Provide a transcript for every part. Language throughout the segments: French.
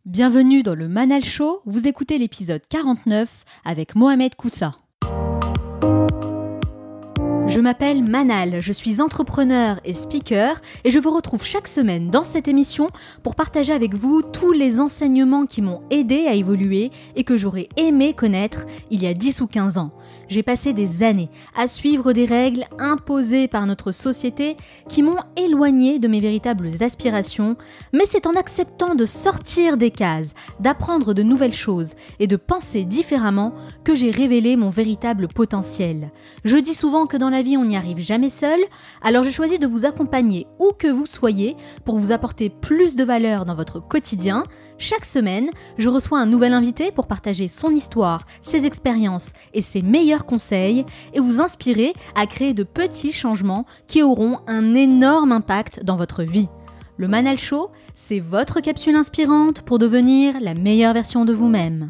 Bienvenue dans le Manal Show, vous écoutez l'épisode 49 avec Mohamed Koussa. Je m'appelle Manal, je suis entrepreneur et speaker et je vous retrouve chaque semaine dans cette émission pour partager avec vous tous les enseignements qui m'ont aidé à évoluer et que j'aurais aimé connaître il y a 10 ou 15 ans. J'ai passé des années à suivre des règles imposées par notre société qui m'ont éloigné de mes véritables aspirations, mais c'est en acceptant de sortir des cases, d'apprendre de nouvelles choses et de penser différemment que j'ai révélé mon véritable potentiel. Je dis souvent que dans la vie on n'y arrive jamais seul, alors j'ai choisi de vous accompagner où que vous soyez pour vous apporter plus de valeur dans votre quotidien. Chaque semaine, je reçois un nouvel invité pour partager son histoire, ses expériences et ses meilleurs conseils et vous inspirer à créer de petits changements qui auront un énorme impact dans votre vie. Le Manal Show, c'est votre capsule inspirante pour devenir la meilleure version de vous-même.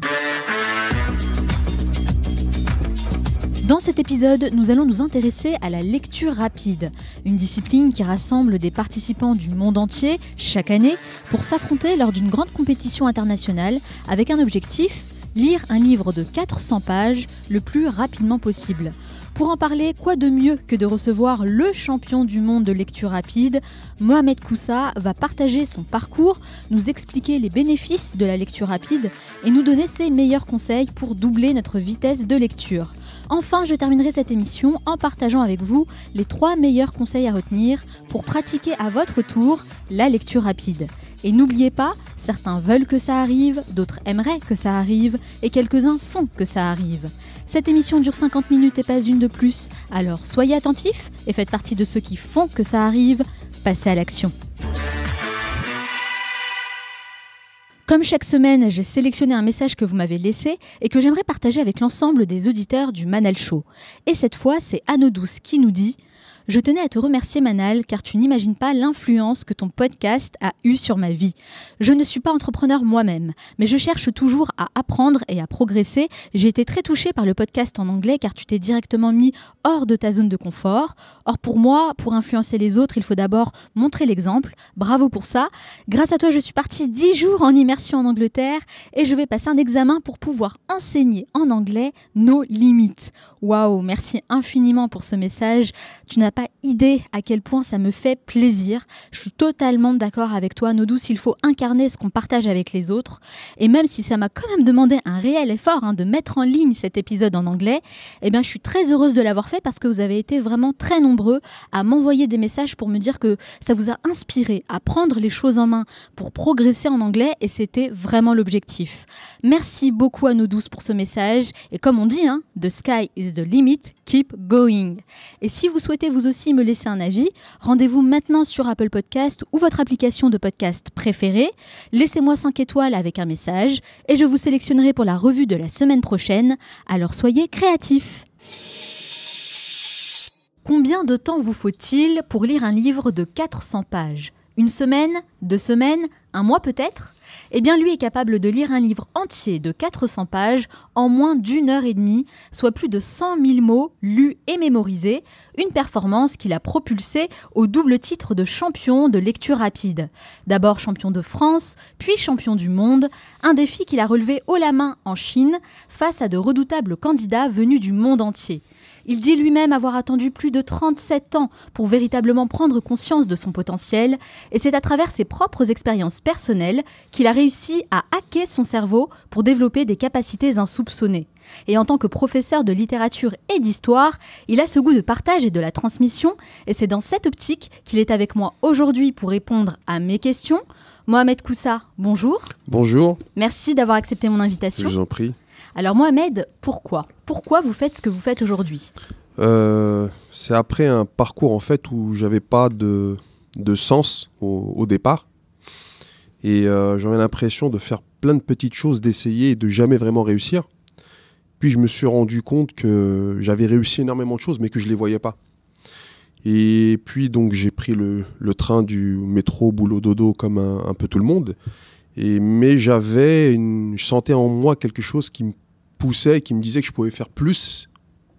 Dans cet épisode, nous allons nous intéresser à la lecture rapide, une discipline qui rassemble des participants du monde entier chaque année pour s'affronter lors d'une grande compétition internationale avec un objectif, lire un livre de 400 pages le plus rapidement possible. Pour en parler, quoi de mieux que de recevoir le champion du monde de lecture rapide? Mohamed Koussa va partager son parcours, nous expliquer les bénéfices de la lecture rapide et nous donner ses meilleurs conseils pour doubler notre vitesse de lecture. Enfin, je terminerai cette émission en partageant avec vous les 3 meilleurs conseils à retenir pour pratiquer à votre tour la lecture rapide. Et n'oubliez pas, certains veulent que ça arrive, d'autres aimeraient que ça arrive et quelques-uns font que ça arrive. Cette émission dure 50 minutes et pas une de plus, alors soyez attentifs et faites partie de ceux qui font que ça arrive. Passez à l'action. Comme chaque semaine, j'ai sélectionné un message que vous m'avez laissé et que j'aimerais partager avec l'ensemble des auditeurs du Manal Show. Et cette fois, c'est Anne Douce qui nous dit « Je tenais à te remercier Manal car tu n'imagines pas l'influence que ton podcast a eue sur ma vie. Je ne suis pas entrepreneur moi-même, mais je cherche toujours à apprendre et à progresser. J'ai été très touchée par le podcast en anglais car tu t'es directement mis hors de ta zone de confort. Or pour moi, pour influencer les autres, il faut d'abord montrer l'exemple. Bravo pour ça. Grâce à toi, je suis partie 10 jours en immersion en Angleterre et je vais passer un examen pour pouvoir enseigner en anglais nos limites. Waouh, merci infiniment pour ce message. Tu n'as pas idée à quel point ça me fait plaisir. Je suis totalement d'accord avec toi, Anne Douce, il faut incarner ce qu'on partage avec les autres. Et même si ça m'a quand même demandé un réel effort de mettre en ligne cet épisode en anglais, eh bien, je suis très heureuse de l'avoir fait parce que vous avez été vraiment très nombreux à m'envoyer des messages pour me dire que ça vous a inspiré à prendre les choses en main pour progresser en anglais et c'était vraiment l'objectif. Merci beaucoup Anne Douce pour ce message et comme on dit, the sky is the limit, keep going. Et si vous souhaitez vous aussi me laisser un avis, rendez-vous maintenant sur Apple Podcast ou votre application de podcast préférée. Laissez-moi 5 étoiles avec un message et je vous sélectionnerai pour la revue de la semaine prochaine. Alors soyez créatifs. Combien de temps vous faut-il pour lire un livre de 400 pages ? Une semaine ? 2 semaines ? Un mois peut-être ? Eh bien, lui est capable de lire un livre entier de 400 pages en moins d'1h30, soit plus de 100 000 mots lus et mémorisés, une performance qui l'a propulsé au double titre de champion de lecture rapide. D'abord champion de France, puis champion du monde, un défi qu'il a relevé haut la main en Chine face à de redoutables candidats venus du monde entier. Il dit lui-même avoir attendu plus de 37 ans pour véritablement prendre conscience de son potentiel et c'est à travers ses propres expériences personnelles qu'il a réussi à hacker son cerveau pour développer des capacités insoupçonnées. Et en tant que professeur de littérature et d'histoire, il a ce goût de partage et de la transmission et c'est dans cette optique qu'il est avec moi aujourd'hui pour répondre à mes questions. Mohamed Koussa, bonjour. Bonjour. Merci d'avoir accepté mon invitation. Je vous en prie. Alors Mohamed, pourquoi vous faites ce que vous faites aujourd'hui ? C'est après un parcours en fait où j'avais pas de sens au départ et j'avais l'impression de faire plein de petites choses, d'essayer et de jamais vraiment réussir. Puis je me suis rendu compte que j'avais réussi énormément de choses mais que je les voyais pas. Et puis donc j'ai pris le train du métro boulot dodo comme un peu tout le monde. Mais je sentais en moi quelque chose qui me poussait, qui me disait que je pouvais faire plus,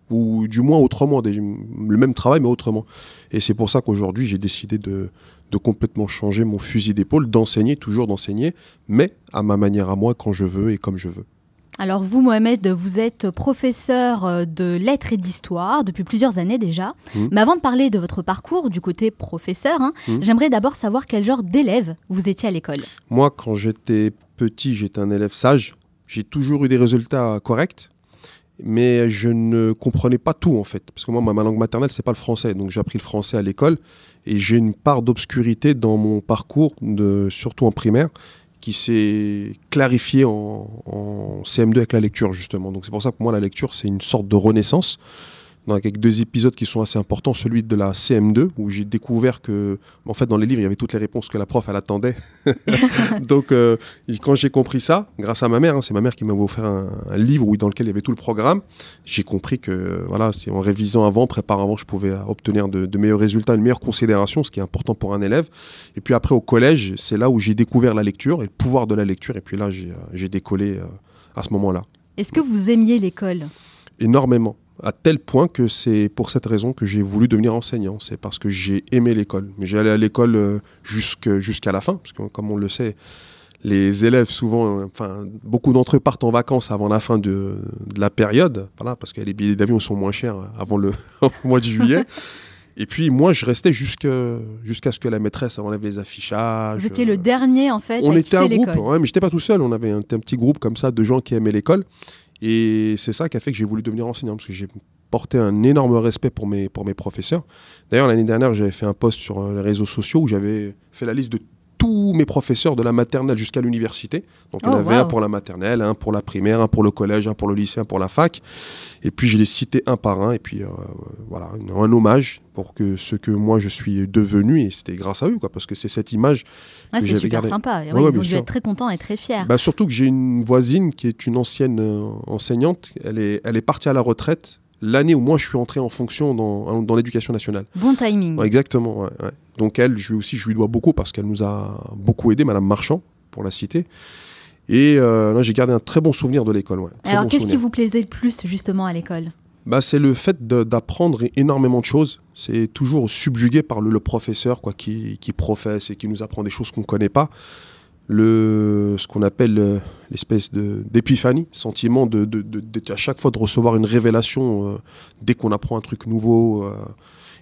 ou du moins autrement, le même travail mais autrement. Et c'est pour ça qu'aujourd'hui j'ai décidé de de complètement changer mon fusil d'épaule, d'enseigner, toujours d'enseigner, mais à ma manière à moi, quand je veux et comme je veux. Alors vous, Mohamed, vous êtes professeur de lettres et d'histoire depuis plusieurs années déjà. Mais avant de parler de votre parcours du côté professeur, j'aimerais d'abord savoir quel genre d'élève vous étiez à l'école. Moi, quand j'étais petit, j'étais un élève sage. J'ai toujours eu des résultats corrects, mais je ne comprenais pas tout en fait. Parce que moi, ma langue maternelle, c'est pas le français. Donc j'ai appris le français à l'école et j'ai une part d'obscurité dans mon parcours, surtout en primaire, qui s'est clarifié en CM2 avec la lecture, justement. Donc c'est pour ça que pour moi, la lecture, c'est une sorte de renaissance. Donc, avec 2 épisodes qui sont assez importants, celui de la CM2, où j'ai découvert que, en fait, dans les livres, il y avait toutes les réponses que la prof, elle attendait. Donc, quand j'ai compris ça, grâce à ma mère, c'est ma mère qui m'avait offert un livre dans lequel il y avait tout le programme, j'ai compris que, voilà, c'est en révisant avant, préparant avant, je pouvais obtenir de meilleurs résultats, une meilleure considération, ce qui est important pour un élève. Et puis après, au collège, c'est là où j'ai découvert la lecture et le pouvoir de la lecture. Et puis là, j'ai décollé à ce moment-là. Est-ce que vous aimiez l'école ? Énormément. À tel point que c'est pour cette raison que j'ai voulu devenir enseignant. C'est parce que j'ai aimé l'école. Mais j'allais à l'école jusqu'à la fin, parce que comme on le sait, les élèves souvent, beaucoup d'entre eux partent en vacances avant la fin de la période, voilà, parce que les billets d'avion sont moins chers avant le mois de juillet. Et puis moi, je restais jusqu'à ce que la maîtresse enlève les affichages. Vous étiez le dernier en fait on à était un quitter l'école. groupe, ouais, mais j'étais pas tout seul. On avait un petit groupe comme ça de gens qui aimaient l'école. Et c'est ça qui a fait que j'ai voulu devenir enseignant, parce que j'ai porté un énorme respect pour mes professeurs. D'ailleurs, l'année dernière, j'avais fait un post sur les réseaux sociaux où j'avais fait la liste de tous mes professeurs de la maternelle jusqu'à l'université. Donc, il y en avait un pour la maternelle, un pour la primaire, un pour le collège, un pour le lycée, un pour la fac. Et puis, je les citais un par un. Et puis, voilà, un hommage pour ce que moi, je suis devenu. Et c'était grâce à eux, quoi, parce que c'est cette image que c'est j'avais super gardée. sympa. Ouais, ils ont dû être très contents et très fiers. Surtout que j'ai une voisine qui est une ancienne enseignante. Elle est partie à la retraite l'année où moi, je suis entré en fonction dans l'éducation nationale. Bon timing. Ouais, exactement, ouais. Donc elle, je lui dois beaucoup parce qu'elle nous a beaucoup aidé, Madame Marchand, pour la citer. Et là, j'ai gardé un très bon souvenir de l'école. Ouais. Alors, qu'est-ce qui vous plaisait le plus, justement, à l'école ? C'est le fait d'apprendre énormément de choses. C'est toujours subjugué par le professeur qui professe et qui nous apprend des choses qu'on ne connaît pas. Ce qu'on appelle l'espèce d'épiphanie, sentiment à chaque fois de recevoir une révélation dès qu'on apprend un truc nouveau.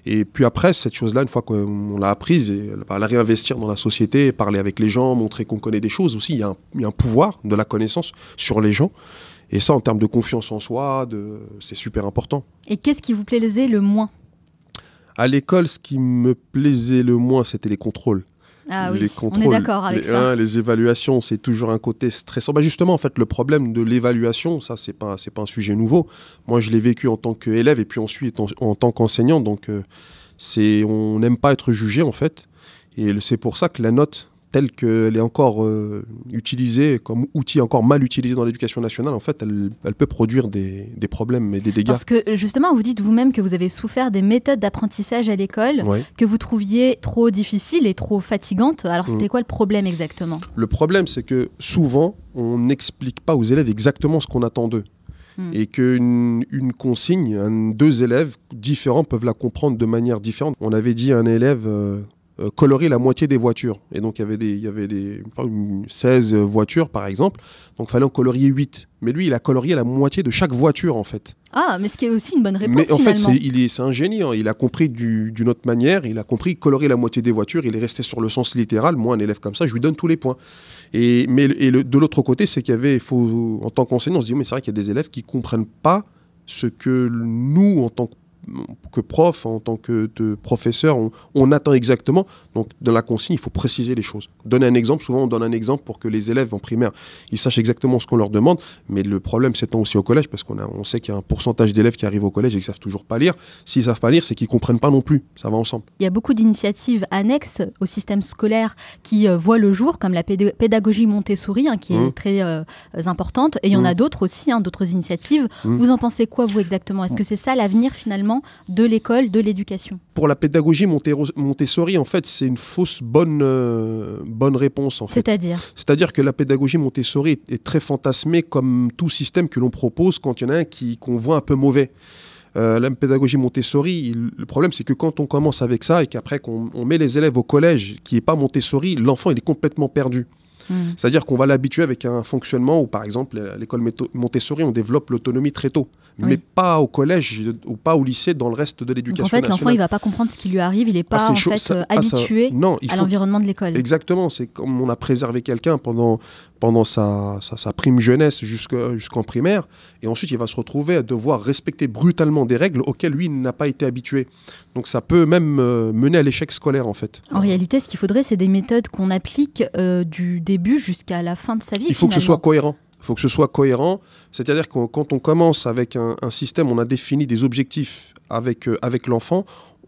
Et puis après, cette chose-là, une fois qu'on l'a apprise, et la réinvestir dans la société, parler avec les gens, montrer qu'on connaît des choses aussi, il y a un pouvoir de la connaissance sur les gens. Et ça, en termes de confiance en soi, c'est super important. Et qu'est-ce qui vous plaisait le moins ? À l'école, ce qui me plaisait le moins, c'était les contrôles. Ah oui, on est d'accord avec ça. Les évaluations, c'est toujours un côté stressant. Justement, en fait, le problème de l'évaluation, ça, c'est pas un sujet nouveau. Moi, je l'ai vécu en tant qu'élève et puis ensuite en tant qu'enseignant. Donc, on n'aime pas être jugé, en fait. Et c'est pour ça que la note, telle qu'elle est encore utilisée comme outil encore mal utilisé dans l'éducation nationale, en fait, elle peut produire des problèmes et des dégâts. Parce que justement, vous dites vous-même que vous avez souffert des méthodes d'apprentissage à l'école que vous trouviez trop difficiles et trop fatigantes. Alors, c'était quoi le problème exactement ? Le problème, c'est que souvent, on n'explique pas aux élèves exactement ce qu'on attend d'eux. Et qu'une consigne, 2 élèves différents peuvent la comprendre de manière différente. On avait dit à un élève... colorer la moitié des voitures. Et donc, il y avait 16 voitures, par exemple. Donc, il fallait en colorier 8. Mais lui, il a colorié la moitié de chaque voiture, en fait. Ah, mais ce qui est aussi une bonne réponse, mais en finalement. fait, c'est un génie. Il a compris d'une autre manière. Il a compris colorer la moitié des voitures. Il est resté sur le sens littéral. Moi, un élève comme ça, je lui donne tous les points. De l'autre côté, c'est qu'il y avait, en tant qu'enseignant, on se dit, mais c'est vrai qu'il y a des élèves qui ne comprennent pas ce que nous, en tant que prof, en tant que professeur, on attend exactement. Donc, dans la consigne, il faut préciser les choses. Donner un exemple, souvent on donne un exemple pour que les élèves en primaire, ils sachent exactement ce qu'on leur demande. Mais le problème s'étend aussi au collège, parce qu'on sait qu'il y a un pourcentage d'élèves qui arrivent au collège et qui ne savent toujours pas lire. S'ils ne savent pas lire, c'est qu'ils ne comprennent pas non plus. Ça va ensemble. Il y a beaucoup d'initiatives annexes au système scolaire qui voient le jour, comme la pédagogie Montessori, qui est très importante. Et il y en a d'autres aussi, d'autres initiatives. Vous en pensez quoi, vous, exactement ? Est-ce que c'est ça l'avenir, finalement, de l'école, de l'éducation ? Pour la pédagogie Montessori, en fait, c'est une fausse bonne réponse. En fait. C'est-à-dire que la pédagogie Montessori est très fantasmée comme tout système que l'on propose quand il y en a un qu'on voit un peu mauvais. La pédagogie Montessori, le problème c'est que quand on commence avec ça et qu'après qu'on met les élèves au collège qui n'est pas Montessori, l'enfant il est complètement perdu. C'est-à-dire qu'on va l'habituer avec un fonctionnement où, par exemple, à l'école Montessori, on développe l'autonomie très tôt, mais pas au collège ou pas au lycée dans le reste de l'éducation nationale. Donc en fait, l'enfant, il ne va pas comprendre ce qui lui arrive, il n'est pas habitué à l'environnement de l'école. Exactement, c'est comme on a préservé quelqu'un pendant sa prime jeunesse jusqu'en primaire, et ensuite il va se retrouver à devoir respecter brutalement des règles auxquelles lui n'a pas été habitué. Donc ça peut même mener à l'échec scolaire en fait. En réalité, ce qu'il faudrait, c'est des méthodes qu'on applique du début jusqu'à la fin de sa vie. Il faut que ce soit cohérent. Il faut que ce soit cohérent, c'est-à-dire que quand on commence avec un système, on a défini des objectifs avec l'enfant,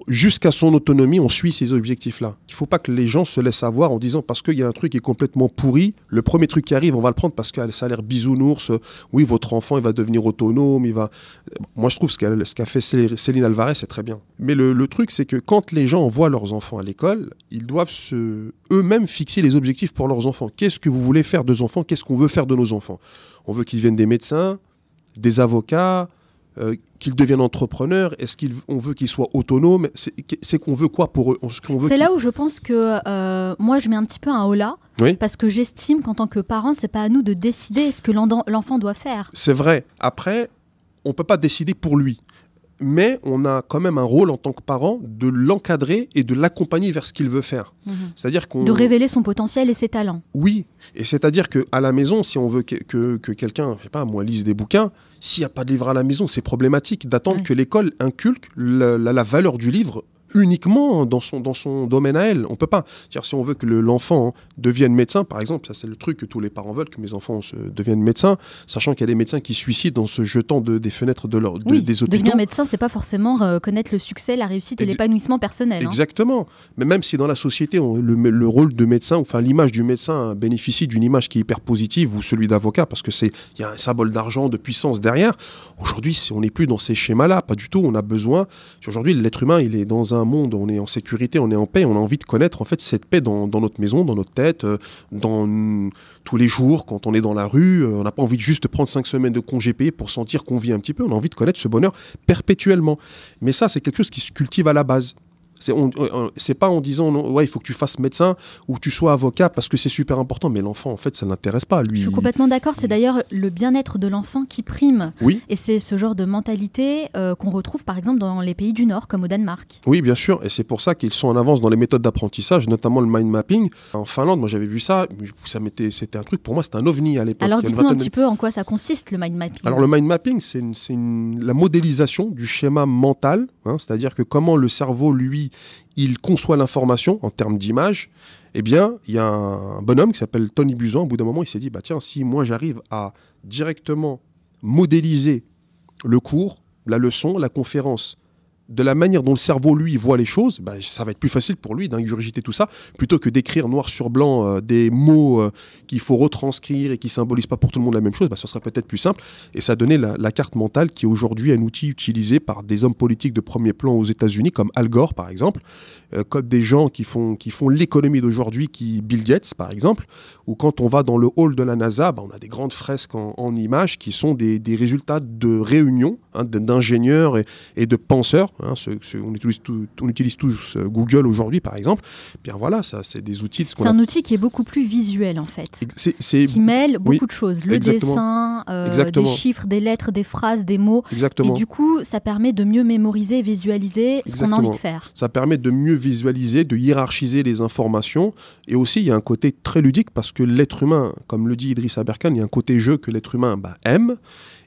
jusqu'à son autonomie, on suit ces objectifs-là. Il ne faut pas que les gens se laissent avoir en disant parce qu'il y a un truc qui est complètement pourri, le premier truc qui arrive, on va le prendre parce que ça a l'air bisounours, oui, votre enfant, il va devenir autonome, Moi, je trouve ce qu'a fait Céline Alvarez, c'est très bien. Mais le truc, c'est que quand les gens envoient leurs enfants à l'école, ils doivent eux-mêmes fixer les objectifs pour leurs enfants. Qu'est-ce que vous voulez faire de nos enfants? Qu'est-ce qu'on veut faire de nos enfants? On veut qu'ils deviennent des médecins, des avocats, qu'ils deviennent entrepreneurs. Est-ce qu'on veut qu'ils soient autonomes? C'est qu'on veut quoi pour eux? C'est là où je pense que moi je mets un petit peu un holà, parce que j'estime qu'en tant que parent, c'est pas à nous de décider ce que l'enfant doit faire. C'est vrai. Après, on peut pas décider pour lui. Mais on a quand même un rôle en tant que parent de l'encadrer et de l'accompagner vers ce qu'il veut faire. C'est-à-dire de révéler son potentiel et ses talents. Oui, et c'est-à-dire qu'à la maison, si on veut que quelqu'un, je sais pas, moi, lise des bouquins, s'il n'y a pas de livre à la maison, c'est problématique d'attendre que l'école inculque la valeur du livre uniquement dans son domaine à elle. On peut pas. C'est-à-dire, si on veut que l'enfant devienne médecin, par exemple, ça c'est le truc que tous les parents veulent, que mes enfants deviennent médecins, sachant qu'il y a des médecins qui se suicident en se jetant des fenêtres des hôpitaux. Devenir médecin, c'est pas forcément connaître le succès, la réussite et l'épanouissement personnel. Exactement. Mais même si dans la société, le rôle de médecin, enfin l'image du médecin bénéficie d'une image qui est hyper positive, ou celui d'avocat, parce que il y a un symbole d'argent, de puissance derrière. Aujourd'hui, on n'est plus dans ces schémas-là, pas du tout. On a besoin. Aujourd'hui, l'être humain, il est dans un monde, on est en sécurité, on est en paix, on a envie de connaître en fait cette paix dans notre maison, dans notre tête, tous les jours, quand on est dans la rue. On n'a pas envie de juste prendre 5 semaines de congé payé pour sentir qu'on vit un petit peu, on a envie de connaître ce bonheur perpétuellement. Mais ça, c'est quelque chose qui se cultive à la base. C'est pas en disant il faut que tu fasses médecin ou que tu sois avocat parce que c'est super important, mais l'enfant en fait ça l'intéresse pas lui. Je suis complètement d'accord, c'est d'ailleurs le bien-être de l'enfant qui prime. Oui. Et c'est ce genre de mentalité qu'on retrouve par exemple dans les pays du Nord comme au Danemark. Oui, bien sûr, et c'est pour ça qu'ils sont en avance dans les méthodes d'apprentissage, notamment le mind mapping. En Finlande, moi j'avais vu ça, c'était un truc pour moi, c'était un ovni à l'époque. Alors dites-nous un petit peu en quoi ça consiste le mind mapping. Alors le mind mapping, c'est la modélisation du schéma mental, c'est-à-dire que comment le cerveau lui il conçoit l'information en termes d'image. Eh bien, il y a un bonhomme qui s'appelle Tony Buzan. Au bout d'un moment, il s'est dit, tiens, si moi j'arrive à directement modéliser le cours, la leçon, la conférence, de la manière dont le cerveau, lui, voit les choses, ça va être plus facile pour lui d'ingurgiter tout ça, plutôt que d'écrire noir sur blanc des mots qu'il faut retranscrire et qui ne symbolisent pas pour tout le monde la même chose, ça serait peut-être plus simple. Et ça donnait la carte mentale, qui est aujourd'hui un outil utilisé par des hommes politiques de premier plan aux États-Unis, comme Al Gore, par exemple, comme des gens qui font l'économie d'aujourd'hui, Bill Gates, par exemple, ou quand on va dans le hall de la NASA, on a des grandes fresques en images qui sont des résultats de réunions d'ingénieurs et de penseurs. On utilise tous Google aujourd'hui, par exemple. Bien voilà, ça, c'est des outils. C'est un outil qui est beaucoup plus visuel, en fait. Qui mêle beaucoup de choses. Le dessin, des chiffres, des lettres, des phrases, des mots. Exactement. Et du coup, ça permet de mieux mémoriser et visualiser ce qu'on a envie de faire. Ça permet de mieux visualiser, de hiérarchiser les informations. Et aussi, il y a un côté très ludique parce que l'être humain, comme le dit Idriss Aberkan, il y a un côté jeu que l'être humain aime.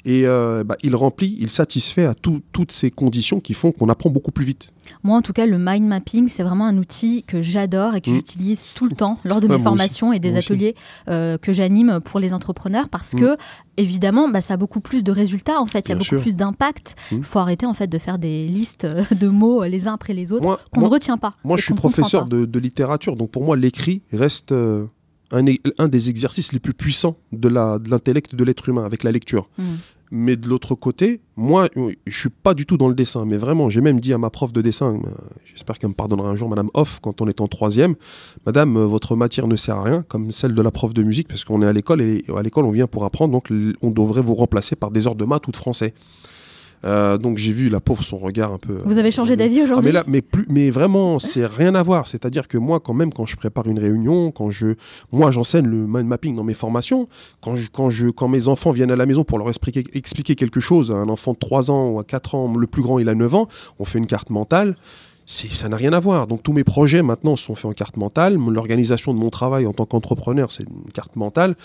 Et il satisfait à toutes ces conditions qui font qu'on apprend beaucoup plus vite. Moi, en tout cas, le mind mapping, c'est vraiment un outil que j'adore et que j'utilise tout le temps lors de mes formations et des ateliers que j'anime pour les entrepreneurs parce que, évidemment, ça a beaucoup plus de résultats. En fait, il y a beaucoup plus d'impact. Il faut arrêter en fait, de faire des listes de mots les uns après les autres qu'on ne retient pas. Moi, je suis professeur de littérature, donc pour moi, l'écrit reste un des exercices les plus puissants de l'intellect de l'être humain avec la lecture. Mais de l'autre côté, moi, je ne suis pas du tout dans le dessin. Mais vraiment, j'ai même dit à ma prof de dessin, j'espère qu'elle me pardonnera un jour, Madame Hoff, quand on est en 3e, Madame, votre matière ne sert à rien, comme celle de la prof de musique, parce qu'on est à l'école, et à l'école, on vient pour apprendre, donc on devrait vous remplacer par des heures de maths ou de français. Donc j'ai vu la pauvre, son regard un peu... Vous avez changé d'avis aujourd'hui? Mais vraiment, c'est rien à voir. C'est-à-dire que moi, quand je prépare une réunion, moi j'enseigne le mind mapping dans mes formations, quand mes enfants viennent à la maison pour leur expliquer quelque chose, à un enfant de 3 ans ou à 4 ans, le plus grand il a 9 ans, on fait une carte mentale. Ça n'a rien à voir. Donc tous mes projets maintenant sont faits en carte mentale. L'organisation de mon travail en tant qu'entrepreneur, c'est une carte mentale.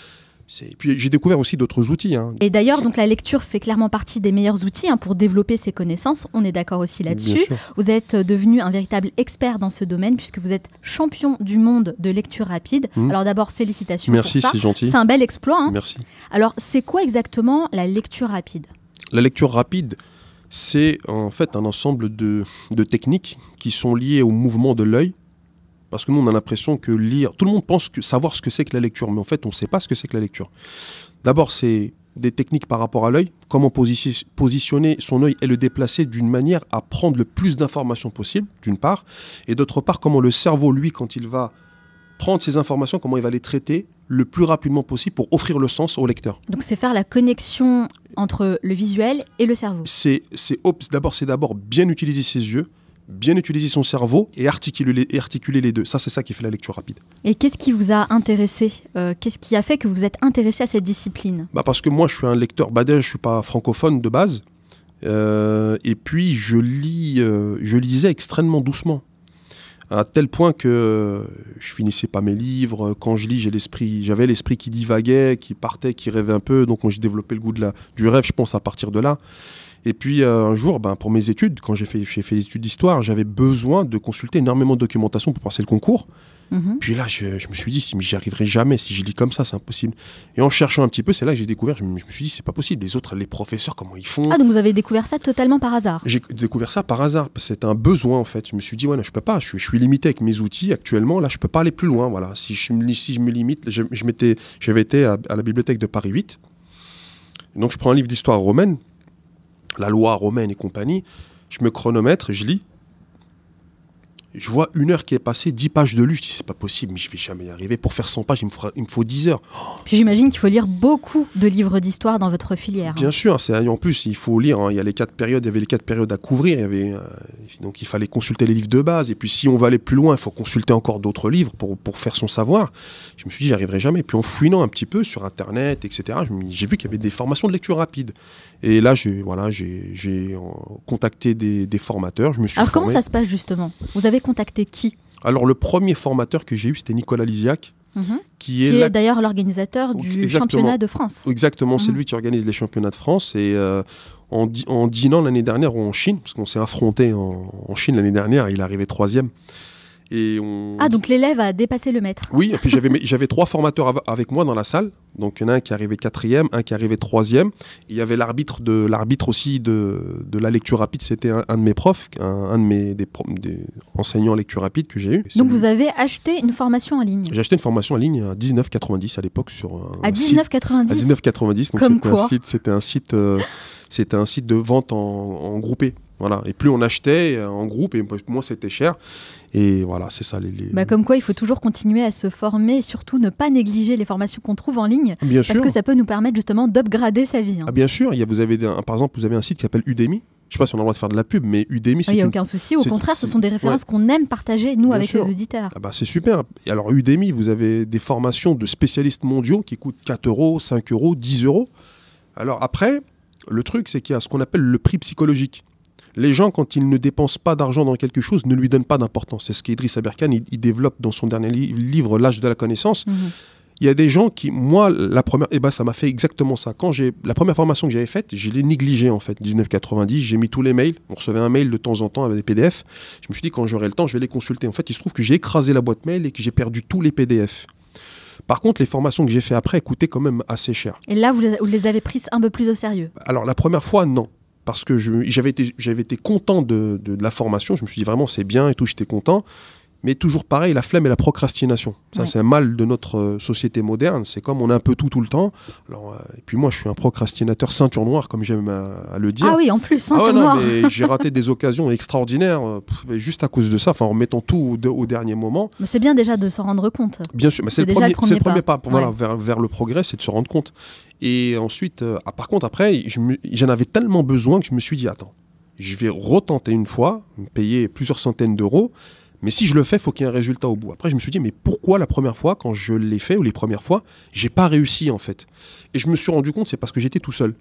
Puis j'ai découvert aussi d'autres outils. Et d'ailleurs, donc la lecture fait clairement partie des meilleurs outils pour développer ses connaissances. On est d'accord aussi là-dessus. Vous êtes devenu un véritable expert dans ce domaine puisque vous êtes champion du monde de lecture rapide. Alors d'abord, félicitations pour ça. Merci, c'est gentil. C'est un bel exploit. Merci. Alors, c'est quoi exactement la lecture rapide? La lecture rapide, c'est en fait un ensemble de techniques qui sont liées au mouvement de l'œil. Parce que nous, on a l'impression que lire... Tout le monde pense savoir ce que c'est que la lecture, mais en fait, on ne sait pas ce que c'est que la lecture. D'abord, c'est des techniques par rapport à l'œil, comment positionner son œil et le déplacer d'une manière à prendre le plus d'informations possible, d'une part, et d'autre part, comment le cerveau, lui, quand il va prendre ces informations, comment il va les traiter le plus rapidement possible pour offrir le sens au lecteur. Donc c'est faire la connexion entre le visuel et le cerveau. C'est d'abord bien utiliser ses yeux, bien utiliser son cerveau et articuler les deux. Ça, c'est ça qui fait la lecture rapide. Et qu'est-ce qui vous a intéressé? Qu'est-ce qui a fait que vous êtes intéressé à cette discipline? Parce que moi, je suis un lecteur. Déjà, je ne suis pas francophone de base. Et puis, je lisais extrêmement doucement. À tel point que je finissais pas mes livres. Quand je lis, j'avais l'esprit qui divaguait, qui partait, qui rêvait un peu. Donc, moi, j'ai développé le goût du rêve, je pense, à partir de là. Et puis un jour, pour mes études, quand j'ai fait des études d'histoire, j'avais besoin de consulter énormément de documentation pour passer le concours. Puis là, je me suis dit, mais j'y arriverai jamais. Si je lis comme ça, c'est impossible. Et en cherchant un petit peu, c'est là que j'ai découvert, je me suis dit, c'est pas possible. Les professeurs, comment ils font? Ah, donc vous avez découvert ça totalement par hasard? J'ai découvert ça par hasard. C'était un besoin, en fait. Je me suis dit, non, je peux pas. Je suis limité avec mes outils actuellement. Là, je peux pas aller plus loin. Voilà. Si je me limite, j'avais été à la bibliothèque de Paris 8. Donc, je prends un livre d'histoire romaine, la loi romaine et compagnie, je me chronomètre, je lis, je vois 1 heure qui est passée, 10 pages de lu, je dis c'est pas possible, mais je vais jamais y arriver. Pour faire 100 pages, il me faut 10 heures. Puis j'imagine qu'il faut lire beaucoup de livres d'histoire dans votre filière. Bien sûr, en plus il faut lire, il y a les 4 périodes, il y avait les 4 périodes à couvrir, donc il fallait consulter les livres de base, et puis si on va aller plus loin, il faut consulter encore d'autres livres pour faire son savoir. Je me suis dit j'y arriverai jamais. Puis en fouinant un petit peu sur internet, etc., j'ai vu qu'il y avait des formations de lecture rapide. Et là, j'ai contacté des formateurs. Je me suis Alors formé. comment ça se passe justement? Vous avez contacté qui? Alors le premier formateur que j'ai eu, c'était Nicolas Lisiac, qui est d'ailleurs l'organisateur du championnat de France. Exactement, c'est lui qui organise les championnats de France. Et en dînant l'année dernière en Chine, parce qu'on s'est affronté en Chine l'année dernière, il est arrivé 3e. Donc l'élève a dépassé le maître. Oui, et puis j'avais 3 formateurs avec moi dans la salle. Donc il y en a un qui est arrivé 4e, un qui est arrivé 3e. Il y avait l'arbitre aussi de la lecture rapide, c'était un de mes profs, un de des enseignants lecture rapide que j'ai eu. Donc vous avez acheté une formation en ligne? J'ai acheté une formation en ligne à 19,90 à l'époque sur à 19,90 À 19,90. Comme quoi? C'était un site de vente en groupé. Voilà. Et plus on achetait en groupe, et moins c'était cher. Et voilà, c'est ça. Comme quoi, il faut toujours continuer à se former et surtout ne pas négliger les formations qu'on trouve en ligne. Bien parce sûr. Que ça peut nous permettre justement d'upgrader sa vie. Ah, bien sûr. Par exemple, vous avez un site qui s'appelle Udemy. Je ne sais pas si on a le droit de faire de la pub, mais Udemy, c'est... Il n'y a aucun souci. Au contraire, ce sont des références qu'on aime partager, nous, avec les auditeurs. C'est super. Et alors, Udemy, vous avez des formations de spécialistes mondiaux qui coûtent 4 €, 5 €, 10 €. Alors après, le truc, c'est qu'il y a ce qu'on appelle le prix psychologique. Les gens, quand ils ne dépensent pas d'argent dans quelque chose, ne lui donnent pas d'importance. C'est ce qu'Idriss Aberkan, il développe dans son dernier livre, L'âge de la connaissance. Il y a des gens qui, moi, ça m'a fait exactement ça. La première formation que j'avais faite, je l'ai négligée en fait, 19,90. J'ai mis tous les mails. On recevait un mail de temps en temps avec des PDF. Je me suis dit, quand j'aurai le temps, je vais les consulter. En fait, il se trouve que j'ai écrasé la boîte mail et que j'ai perdu tous les PDF. Par contre, les formations que j'ai fait après coûtaient quand même assez cher. Et là, vous les avez prises un peu plus au sérieux? Alors, la première fois, non. Parce que j'avais été content de la formation. Je me suis dit vraiment, c'est bien et tout, j'étais content. Mais toujours pareil, la flemme et la procrastination. Ça, c'est un mal de notre société moderne. C'est comme on a un peu tout le temps. Alors, et puis moi, je suis un procrastinateur ceinture noire, comme j'aime à le dire. Ah oui, en plus, ceinture noire. J'ai raté des occasions extraordinaires juste à cause de ça, en remettant tout au dernier moment. Mais c'est bien déjà de s'en rendre compte. Bien sûr, mais c'est le premier pas. Voilà, vers le progrès, c'est de se rendre compte. Et ensuite, par contre, après, j'en avais tellement besoin que je me suis dit, attends, je vais retenter une fois, me payer plusieurs centaines d'euros. Mais si je le fais, il faut qu'il y ait un résultat au bout. Après, je me suis dit, mais pourquoi la première fois, quand je l'ai fait, ou les premières fois, j'ai pas réussi en fait. Et je me suis rendu compte, c'est parce que j'étais tout seul.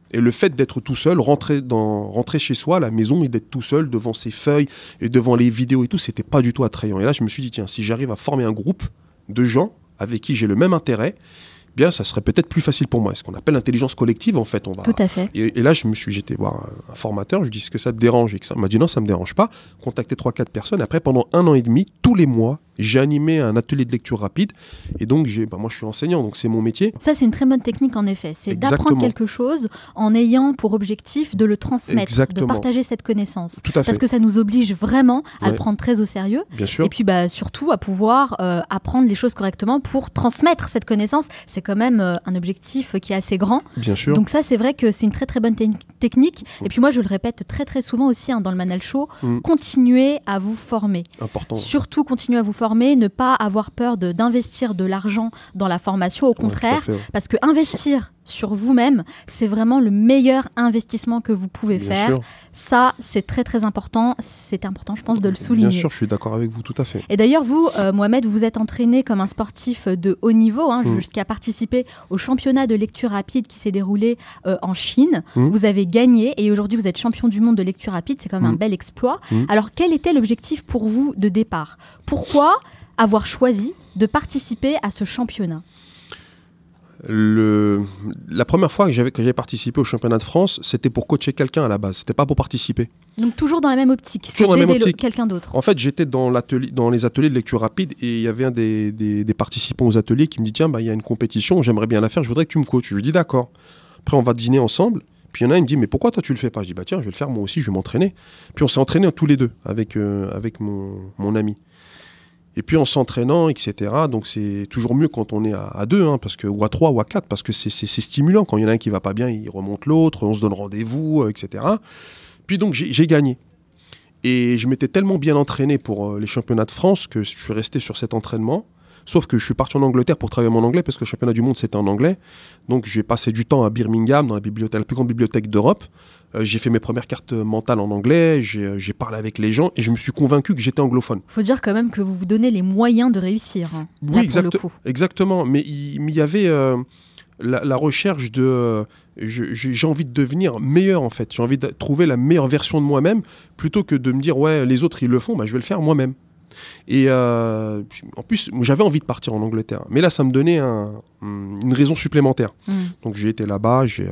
Et le fait d'être tout seul, rentrer chez soi à la maison et d'être tout seul devant ses feuilles et devant les vidéos et tout, c'était pas du tout attrayant. Et là, je me suis dit, tiens, si j'arrive à former un groupe de gens avec qui j'ai le même intérêt, bien, ça serait peut-être plus facile pour moi. C'est ce qu'on appelle l'intelligence collective, en fait. Tout à fait. Et là, j'étais voir un formateur, je lui ai dit, est-ce que ça te dérange? Et il m'a dit, non, ça ne me dérange pas. Contacter 3-4 personnes. Après, pendant 1 an et demi, tous les mois, j'ai animé un atelier de lecture rapide. Et donc, moi, je suis enseignant, donc c'est mon métier. Ça, c'est une très bonne technique, en effet. C'est d'apprendre quelque chose en ayant pour objectif de le transmettre, de partager cette connaissance. Tout à fait. Parce que ça nous oblige vraiment à le prendre très au sérieux. Bien sûr. Et puis, surtout, à pouvoir apprendre les choses correctement pour transmettre cette connaissance. C'est quand même un objectif qui est assez grand. Bien sûr. Donc ça, c'est vrai que c'est une très, très bonne technique. Et puis moi, je le répète très, très souvent aussi dans le Manal Show, continuez à vous former. Important. Surtout, continuez à vous former, ne pas avoir peur d'investir de l'argent dans la formation, au contraire, parce que investir sur vous-même, c'est vraiment le meilleur investissement que vous pouvez faire. Sûr. Ça, c'est très très important. C'est important, je pense, de le souligner. Bien sûr, je suis d'accord avec vous, tout à fait. Et d'ailleurs, vous, Mohamed, vous vous êtes entraîné comme un sportif de haut niveau, jusqu'à participer au championnat de lecture rapide qui s'est déroulé en Chine. Vous avez gagné et aujourd'hui, vous êtes champion du monde de lecture rapide. C'est quand même un bel exploit. Alors, quel était l'objectif pour vous de départ? Pourquoi avoir choisi de participer à ce championnat? La première fois que j'avais participé au championnat de France, c'était pour coacher quelqu'un à la base. C'était pas pour participer. Donc toujours dans la même optique. Toujours dans la même optique. Quelqu'un d'autre. En fait, j'étais dans les ateliers de lecture rapide et il y avait un des participants aux ateliers qui me dit, tiens, il y a une compétition, j'aimerais bien la faire, je voudrais que tu me coaches. Je lui dis d'accord. Après, on va dîner ensemble. Puis il y en a un, il me dit, mais pourquoi toi tu le fais pas? Je dis, tiens, je vais le faire moi aussi, je vais m'entraîner. Puis on s'est entraînés tous les deux avec mon ami. Et puis en s'entraînant, etc. Donc c'est toujours mieux quand on est à 2, ou à 3 ou à 4, parce que c'est stimulant. Quand il y en a un qui va pas bien, il remonte l'autre, on se donne rendez-vous, etc. Puis donc j'ai gagné. Et je m'étais tellement bien entraîné pour les championnats de France que je suis resté sur cet entraînement. Sauf que je suis parti en Angleterre pour travailler mon anglais, parce que le championnat du monde c'était en anglais. Donc j'ai passé du temps à Birmingham, dans la plus grande bibliothèque d'Europe. J'ai fait mes premières cartes mentales en anglais, j'ai parlé avec les gens et je me suis convaincu que j'étais anglophone. Il faut dire quand même que vous vous donnez les moyens de réussir. Oui, exactement. Mais il y avait la recherche de... j'ai envie de devenir meilleur en fait. J'ai envie de trouver la meilleure version de moi-même plutôt que de me dire ouais, les autres ils le font, je vais le faire moi-même. Et en plus, j'avais envie de partir en Angleterre. Mais là, ça me donnait une raison supplémentaire. Donc j'ai été là-bas, j'ai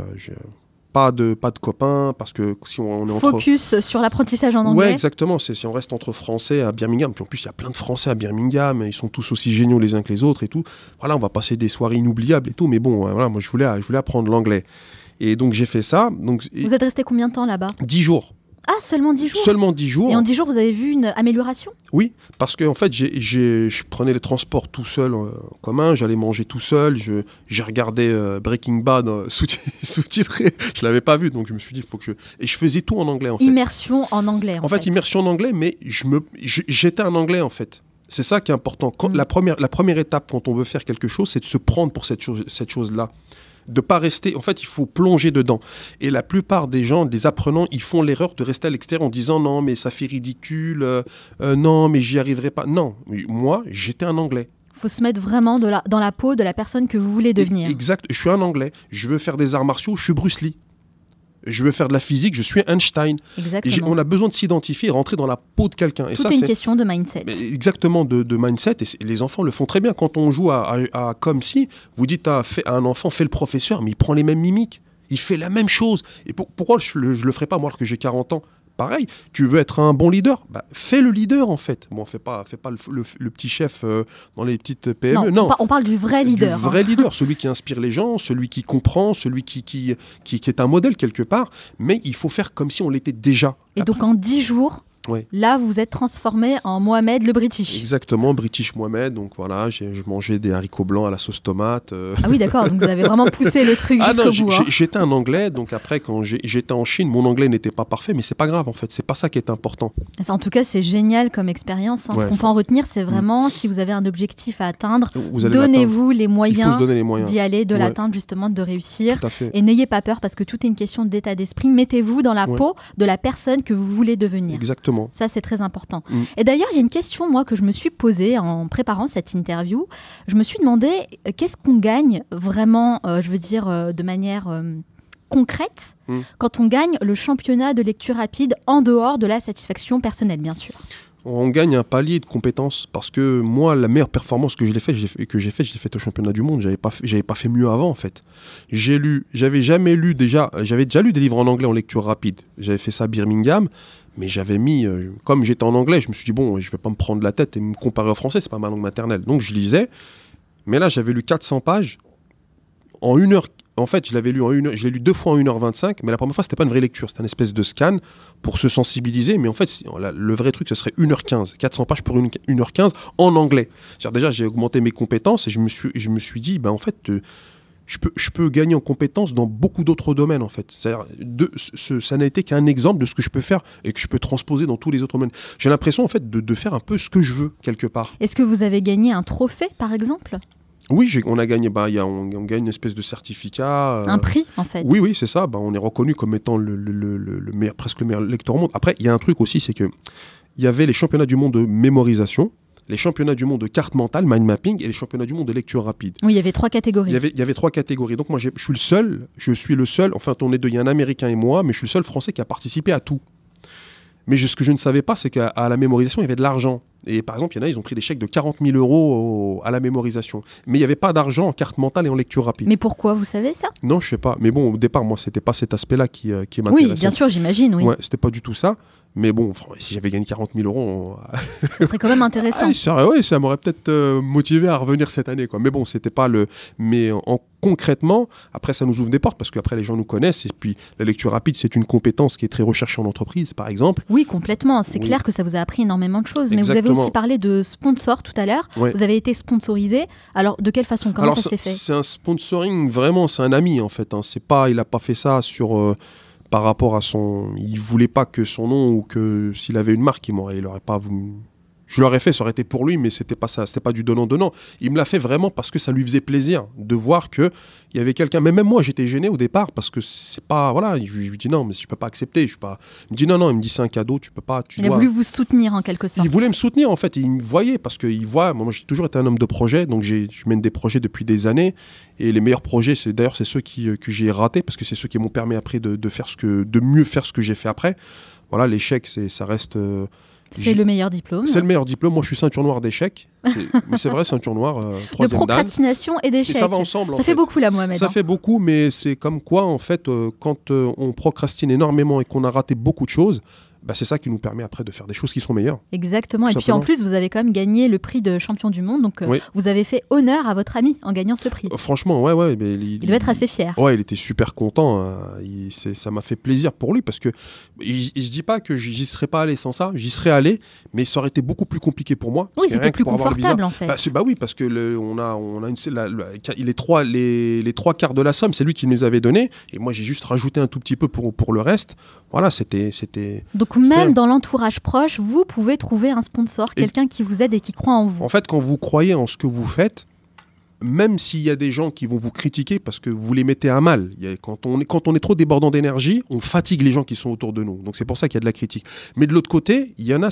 pas de copains, parce que si on est Focus sur l'apprentissage en anglais. Ouais, exactement. Si on reste entre Français à Birmingham, puis en plus, il y a plein de Français à Birmingham, ils sont tous aussi géniaux les uns que les autres et tout. Voilà, on va passer des soirées inoubliables et tout, mais bon, voilà, moi, je voulais apprendre l'anglais. Et donc, j'ai fait ça. Donc, vous êtes resté combien de temps là-bas? 10 jours. Ah, seulement 10 jours? Seulement 10 jours. Et en 10 jours, vous avez vu une amélioration? Oui, parce qu'en fait, je prenais les transports tout seul en commun, j'allais manger tout seul, j'ai regardé Breaking Bad sous-titré, je ne l'avais pas vu, donc je me suis dit, il faut que je... Et je faisais tout en anglais, en fait. Immersion en anglais, en fait. Immersion en anglais, mais j'étais un anglais, en fait. C'est ça qui est important. La première étape, quand on veut faire quelque chose, c'est de se prendre pour cette chose-là. De pas rester, en fait, il faut plonger dedans. Et la plupart des gens, des apprenants, ils font l'erreur de rester à l'extérieur en disant non, mais ça fait ridicule, non, mais j'y arriverai pas. Non, moi, j'étais un anglais. Il faut se mettre vraiment dans la peau de la personne que vous voulez devenir. Exact, je suis un anglais. Je veux faire des arts martiaux, je suis Bruce Lee. Je veux faire de la physique, je suis Einstein. Exactement. On a besoin de s'identifier et rentrer dans la peau de quelqu'un. Tout est une question de mindset. Exactement, de mindset. Et les enfants le font très bien. Quand on joue à comme si, vous dites à un enfant, fais le professeur, mais il prend les mêmes mimiques. Il fait la même chose. Et pourquoi je le ferai pas, moi, alors que j'ai 40 ans? Pareil, tu veux être un bon leader, fais le leader en fait. Bon, fais pas le petit chef dans les petites PME. Non, on parle du vrai leader. Du vrai leader, celui qui inspire les gens, celui qui comprend, celui qui est un modèle quelque part. Mais il faut faire comme si on l'était déjà. Et donc en 10 jours, Ouais. Là, vous vous êtes transformé en Mohamed le British. Exactement, British Mohamed. Donc voilà, je mangeais des haricots blancs à la sauce tomate. Ah oui, d'accord, donc vous avez vraiment poussé le truc jusqu'au bout. Hein. J'étais un Anglais, donc après, quand j'étais en Chine, mon anglais n'était pas parfait, mais c'est pas grave en fait, c'est pas ça qui est important. En tout cas, c'est génial comme expérience. Hein. Ce qu'on peut en retenir, c'est vraiment, si vous avez un objectif à atteindre, donnez-vous les moyens d'y aller, de l'atteindre justement, de réussir. Et n'ayez pas peur parce que tout est une question d'état d'esprit. Mettez-vous dans la peau de la personne que vous voulez devenir. Exactement. Ça, c'est très important. Et d'ailleurs, il y a une question, moi, que je me suis posée en préparant cette interview. Je me suis demandé, qu'est-ce qu'on gagne vraiment, je veux dire, de manière concrète, quand on gagne le championnat de lecture rapide en dehors de la satisfaction personnelle, bien sûr. On gagne un palier de compétences parce que moi, la meilleure performance que j'ai faite au championnat du monde. J'avais pas fait mieux avant en fait. J'avais déjà lu des livres en anglais en lecture rapide. J'avais fait ça à Birmingham, mais j'avais mis, comme j'étais en anglais, je me suis dit bon, je vais pas me prendre la tête et me comparer au français, c'est pas ma langue maternelle. Donc je lisais, mais là j'avais lu 400 pages en 1 heure. En fait, je l'ai lu 2 fois en 1h25, mais la première fois, c'était pas une vraie lecture, c'était une espèce de scan pour se sensibiliser, mais en fait, le vrai truc, ce serait 1h15, 400 pages pour 1h15 en anglais. C'est-à-dire, déjà, j'ai augmenté mes compétences et je me suis dit, en fait, je peux gagner en compétences dans beaucoup d'autres domaines, en fait. C'est-à-dire, ça n'a été qu'un exemple de ce que je peux faire et que je peux transposer dans tous les autres domaines. J'ai l'impression, en fait, de faire un peu ce que je veux, quelque part. Est-ce que vous avez gagné un trophée, par exemple ? Oui, on a gagné, on gagne une espèce de certificat. Un prix, en fait. Oui, c'est ça. On est reconnu comme étant presque le meilleur lecteur au monde. Après, il y a un truc aussi, c'est que il y avait les championnats du monde de mémorisation, les championnats du monde de carte mentale, mind mapping, et les championnats du monde de lecture rapide. Oui, il y avait 3 catégories. Il y avait 3 catégories. Donc moi, je suis le seul, enfin, on est deux, il y a un Américain et moi, mais je suis le seul Français qui a participé à tout. Mais ce que je ne savais pas, c'est qu'à la mémorisation, il y avait de l'argent. Et par exemple, il y en a, ils ont pris des chèques de 40 000 € à la mémorisation. Mais il n'y avait pas d'argent en carte mentale et en lecture rapide. Mais pourquoi, vous savez ça ? Non, je ne sais pas. Mais bon, au départ, moi, ce n'était pas cet aspect-là qui m'intéressait. Oui, bien sûr, j'imagine, oui. Ouais, ce n'était pas du tout ça. Mais bon, si j'avais gagné 40 000 €... Ce serait quand même intéressant. Ça m'aurait peut-être motivé à revenir cette année, quoi. Mais bon, c'était pas le... Mais concrètement, après, ça nous ouvre des portes, parce qu'après, les gens nous connaissent. Et puis, la lecture rapide, c'est une compétence qui est très recherchée en entreprise, par exemple. Oui, complètement. C'est clair que ça vous a appris énormément de choses. Mais vous avez aussi parlé de sponsor tout à l'heure. Ouais. Vous avez été sponsorisé. Alors, de quelle façon ? Comment ça s'est fait ? C'est un sponsoring, vraiment, c'est un ami, en fait. Hein. Il n'a pas fait ça sur... par rapport à il voulait pas que son nom, ou que s'il avait une marque, il aurait pas voulu. Je l'aurais fait, ça aurait été pour lui, mais c'était pas ça, c'était pas du donnant-donnant. Il me l'a fait vraiment parce que ça lui faisait plaisir de voir que il y avait quelqu'un. Mais même moi, j'étais gêné au départ parce que c'est pas, voilà. Je lui dis non, mais je peux pas accepter. Il me dit non, il me dit c'est un cadeau, tu peux pas. Il a voulu vous soutenir en quelque sorte. Il voulait me soutenir en fait. Il me voyait parce qu'il voit. Moi, j'ai toujours été un homme de projet, donc je mène des projets depuis des années. Et les meilleurs projets, c'est ceux que j'ai ratés parce que c'est ceux qui m'ont permis après de mieux faire ce que j'ai fait après. Voilà, l'échec, ça reste. C'est le meilleur diplôme. C'est le meilleur diplôme. Moi, je suis ceinture noire d'échecs. Mais c'est vrai, ceinture noire, 3e dan. De procrastination et d'échecs. Et ça va ensemble. Ça fait beaucoup, là, Mohamed. Ça fait beaucoup, mais c'est comme quoi, en fait, quand on procrastine énormément et qu'on a raté beaucoup de choses, c'est ça qui nous permet après de faire des choses qui sont meilleures. Exactement. Et puis en plus, vous avez quand même gagné le prix de champion du monde. Donc vous avez fait honneur à votre ami en gagnant ce prix. Franchement, ouais. Mais il devait être assez fier. Ouais, il était super content. Ça m'a fait plaisir pour lui parce que je dis pas que j'y serais pas allé sans ça. J'y serais allé, mais ça aurait été beaucoup plus compliqué pour moi. Oui, c'était plus confortable en fait. Oui, parce que les 3 quarts de la somme, c'est lui qui me les avait donnés. Et moi, j'ai juste rajouté un tout petit peu pour le reste. Voilà, c'était... Donc même dans l'entourage proche, vous pouvez trouver un sponsor, quelqu'un qui vous aide et qui croit en vous. En fait, quand vous croyez en ce que vous faites, même s'il y a des gens qui vont vous critiquer parce que vous les mettez à mal, quand on est trop débordant d'énergie, on fatigue les gens qui sont autour de nous. Donc c'est pour ça qu'il y a de la critique. Mais de l'autre côté, il y en a,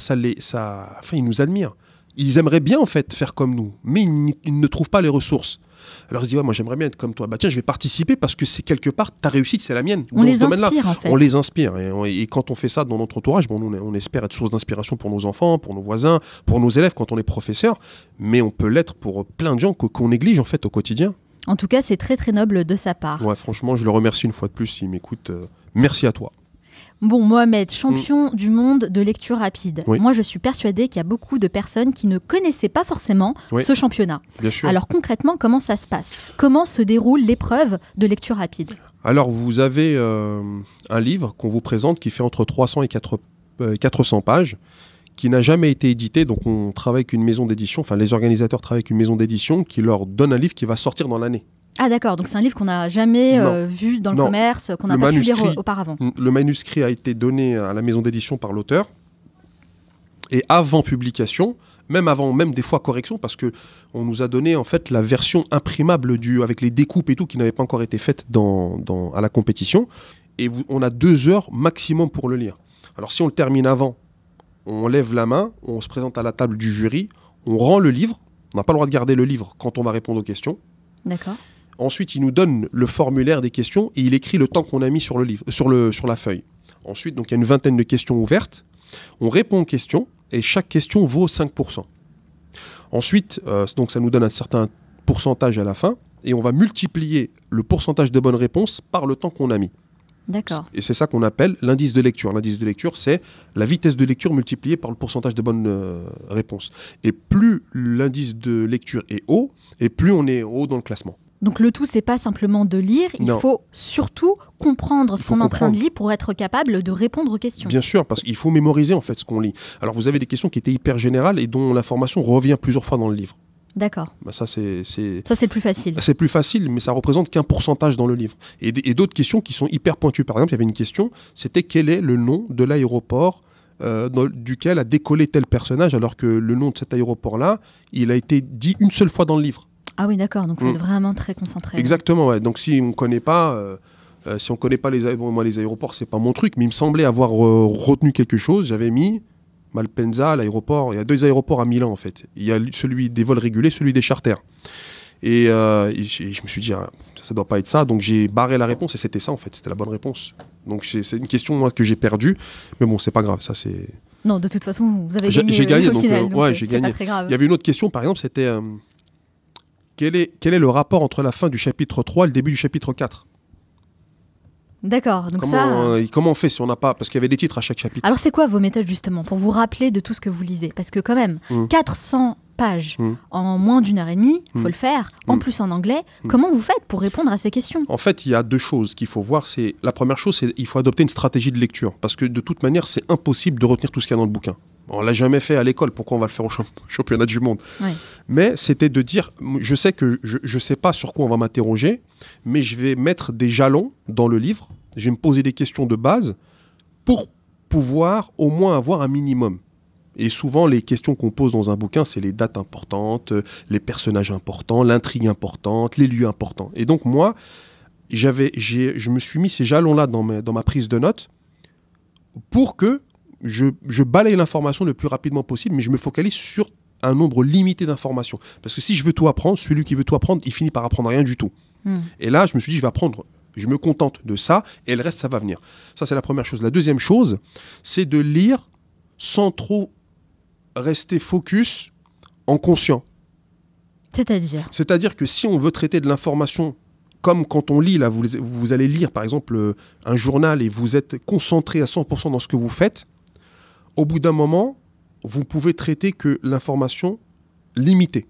ils nous admirent. Ils aimeraient bien en fait faire comme nous, mais ils ne trouvent pas les ressources. Alors ils se disent moi j'aimerais bien être comme toi. Tiens, je vais participer parce que c'est quelque part ta réussite, c'est la mienne. On les inspire en fait. On les inspire et quand on fait ça dans notre entourage, on espère être source d'inspiration pour nos enfants, pour nos voisins, pour nos élèves quand on est professeur, mais on peut l'être pour plein de gens qu'on néglige en fait au quotidien. En tout cas, c'est très très noble de sa part. Ouais, franchement, je le remercie une fois de plus s'il m'écoute. Merci à toi. Bon, Mohamed, champion du monde de lecture rapide. Oui. Moi, je suis persuadée qu'il y a beaucoup de personnes qui ne connaissaient pas forcément ce championnat. Bien sûr. Alors concrètement, comment ça se passe ? Comment se déroule l'épreuve de lecture rapide ? Alors, vous avez un livre qu'on vous présente qui fait entre 300 et 400 pages, qui n'a jamais été édité. Donc on travaille avec une maison d'édition, enfin les organisateurs travaillent avec une maison d'édition qui leur donne un livre qui va sortir dans l'année. Ah d'accord, donc c'est un livre qu'on n'a jamais vu dans le commerce, qu'on n'a pas pu lire auparavant. Le manuscrit a été donné à la maison d'édition par l'auteur. Et avant publication, même avant, même des fois correction, parce que on nous a donné en fait la version imprimable avec les découpes et tout qui n'avait pas encore été faite à la compétition. Et on a 2 heures maximum pour le lire. Alors si on le termine avant, on lève la main, on se présente à la table du jury, on rend le livre. On n'a pas le droit de garder le livre quand on va répondre aux questions. D'accord. Ensuite, il nous donne le formulaire des questions et il écrit le temps qu'on a mis sur le livre, sur la feuille. Ensuite, donc il y a une vingtaine de questions ouvertes. On répond aux questions et chaque question vaut 5%. Ensuite, donc ça nous donne un certain pourcentage à la fin et on va multiplier le pourcentage de bonnes réponses par le temps qu'on a mis. D'accord. Et c'est ça qu'on appelle l'indice de lecture. L'indice de lecture, c'est la vitesse de lecture multipliée par le pourcentage de bonnes réponses. Et plus l'indice de lecture est haut, et plus on est haut dans le classement. Donc le tout, c'est pas simplement de lire, il faut surtout comprendre ce qu'on est en train de lire pour être capable de répondre aux questions. Bien sûr, parce qu'il faut mémoriser en fait ce qu'on lit. Alors vous avez des questions qui étaient hyper générales et dont l'information revient plusieurs fois dans le livre. D'accord. Bah ça, c'est plus facile. C'est plus facile, mais ça représente qu'un pourcentage dans le livre. Et d'autres questions qui sont hyper pointues. Par exemple, il y avait une question, c'était quel est le nom de l'aéroport duquel a décollé tel personnage, alors que le nom de cet aéroport-là, il a été dit une seule fois dans le livre. Ah oui, d'accord, donc il faut être vraiment très concentré. Exactement, ouais. Donc si on ne connaît pas... les aéroports, c'est pas mon truc, mais il me semblait avoir retenu quelque chose. J'avais mis Malpensa, l'aéroport. Il y a 2 aéroports à Milan, en fait. Il y a celui des vols réguliers, celui des charters. Et je me suis dit, ça doit pas être ça. Donc j'ai barré la réponse et c'était ça, en fait. C'était la bonne réponse. Donc c'est une question, moi, que j'ai perdue. Mais bon, c'est pas grave. Ça, c'est... Non, de toute façon, vous avez gagné. J'ai gagné, donc ouais, j'ai gagné. Pas très grave. Il y avait une autre question, par exemple, c'était quel est le rapport entre la fin du chapitre 3 et le début du chapitre 4 ? D'accord, donc comment on fait si on n'a pas... Parce qu'il y avait des titres à chaque chapitre. Alors c'est quoi vos méthodes justement pour vous rappeler de tout ce que vous lisez? Parce que quand même, 400 pages en moins d'1 heure et demie, il faut le faire, en plus en anglais. Comment vous faites pour répondre à ces questions? En fait, il y a 2 choses qu'il faut voir. La première chose, c'est qu'il faut adopter une stratégie de lecture. Parce que de toute manière, c'est impossible de retenir tout ce qu'il y a dans le bouquin. On ne l'a jamais fait à l'école, pourquoi on va le faire au championnat du monde? Mais c'était de dire, je sais que je ne sais pas sur quoi on va m'interroger, mais je vais mettre des jalons dans le livre, je vais me poser des questions de base pour pouvoir au moins avoir un minimum. Et souvent, les questions qu'on pose dans un bouquin, c'est les dates importantes, les personnages importants, l'intrigue importante, les lieux importants. Et donc moi, je me suis mis ces jalons-là dans ma prise de notes pour que je balaye l'information le plus rapidement possible, mais je me focalise sur un nombre limité d'informations. Parce que si je veux tout apprendre, celui qui veut tout apprendre, il finit par apprendre rien du tout. Et là, je me suis dit, je me contente de ça, et le reste, ça va venir. Ça, c'est la première chose. La deuxième chose, c'est de lire sans trop rester focus en conscient. C'est-à-dire que si on veut traiter de l'information comme quand on lit, là, vous allez lire, par exemple, un journal et vous êtes concentré à 100% dans ce que vous faites, au bout d'un moment, vous pouvez traiter que l'information limitée.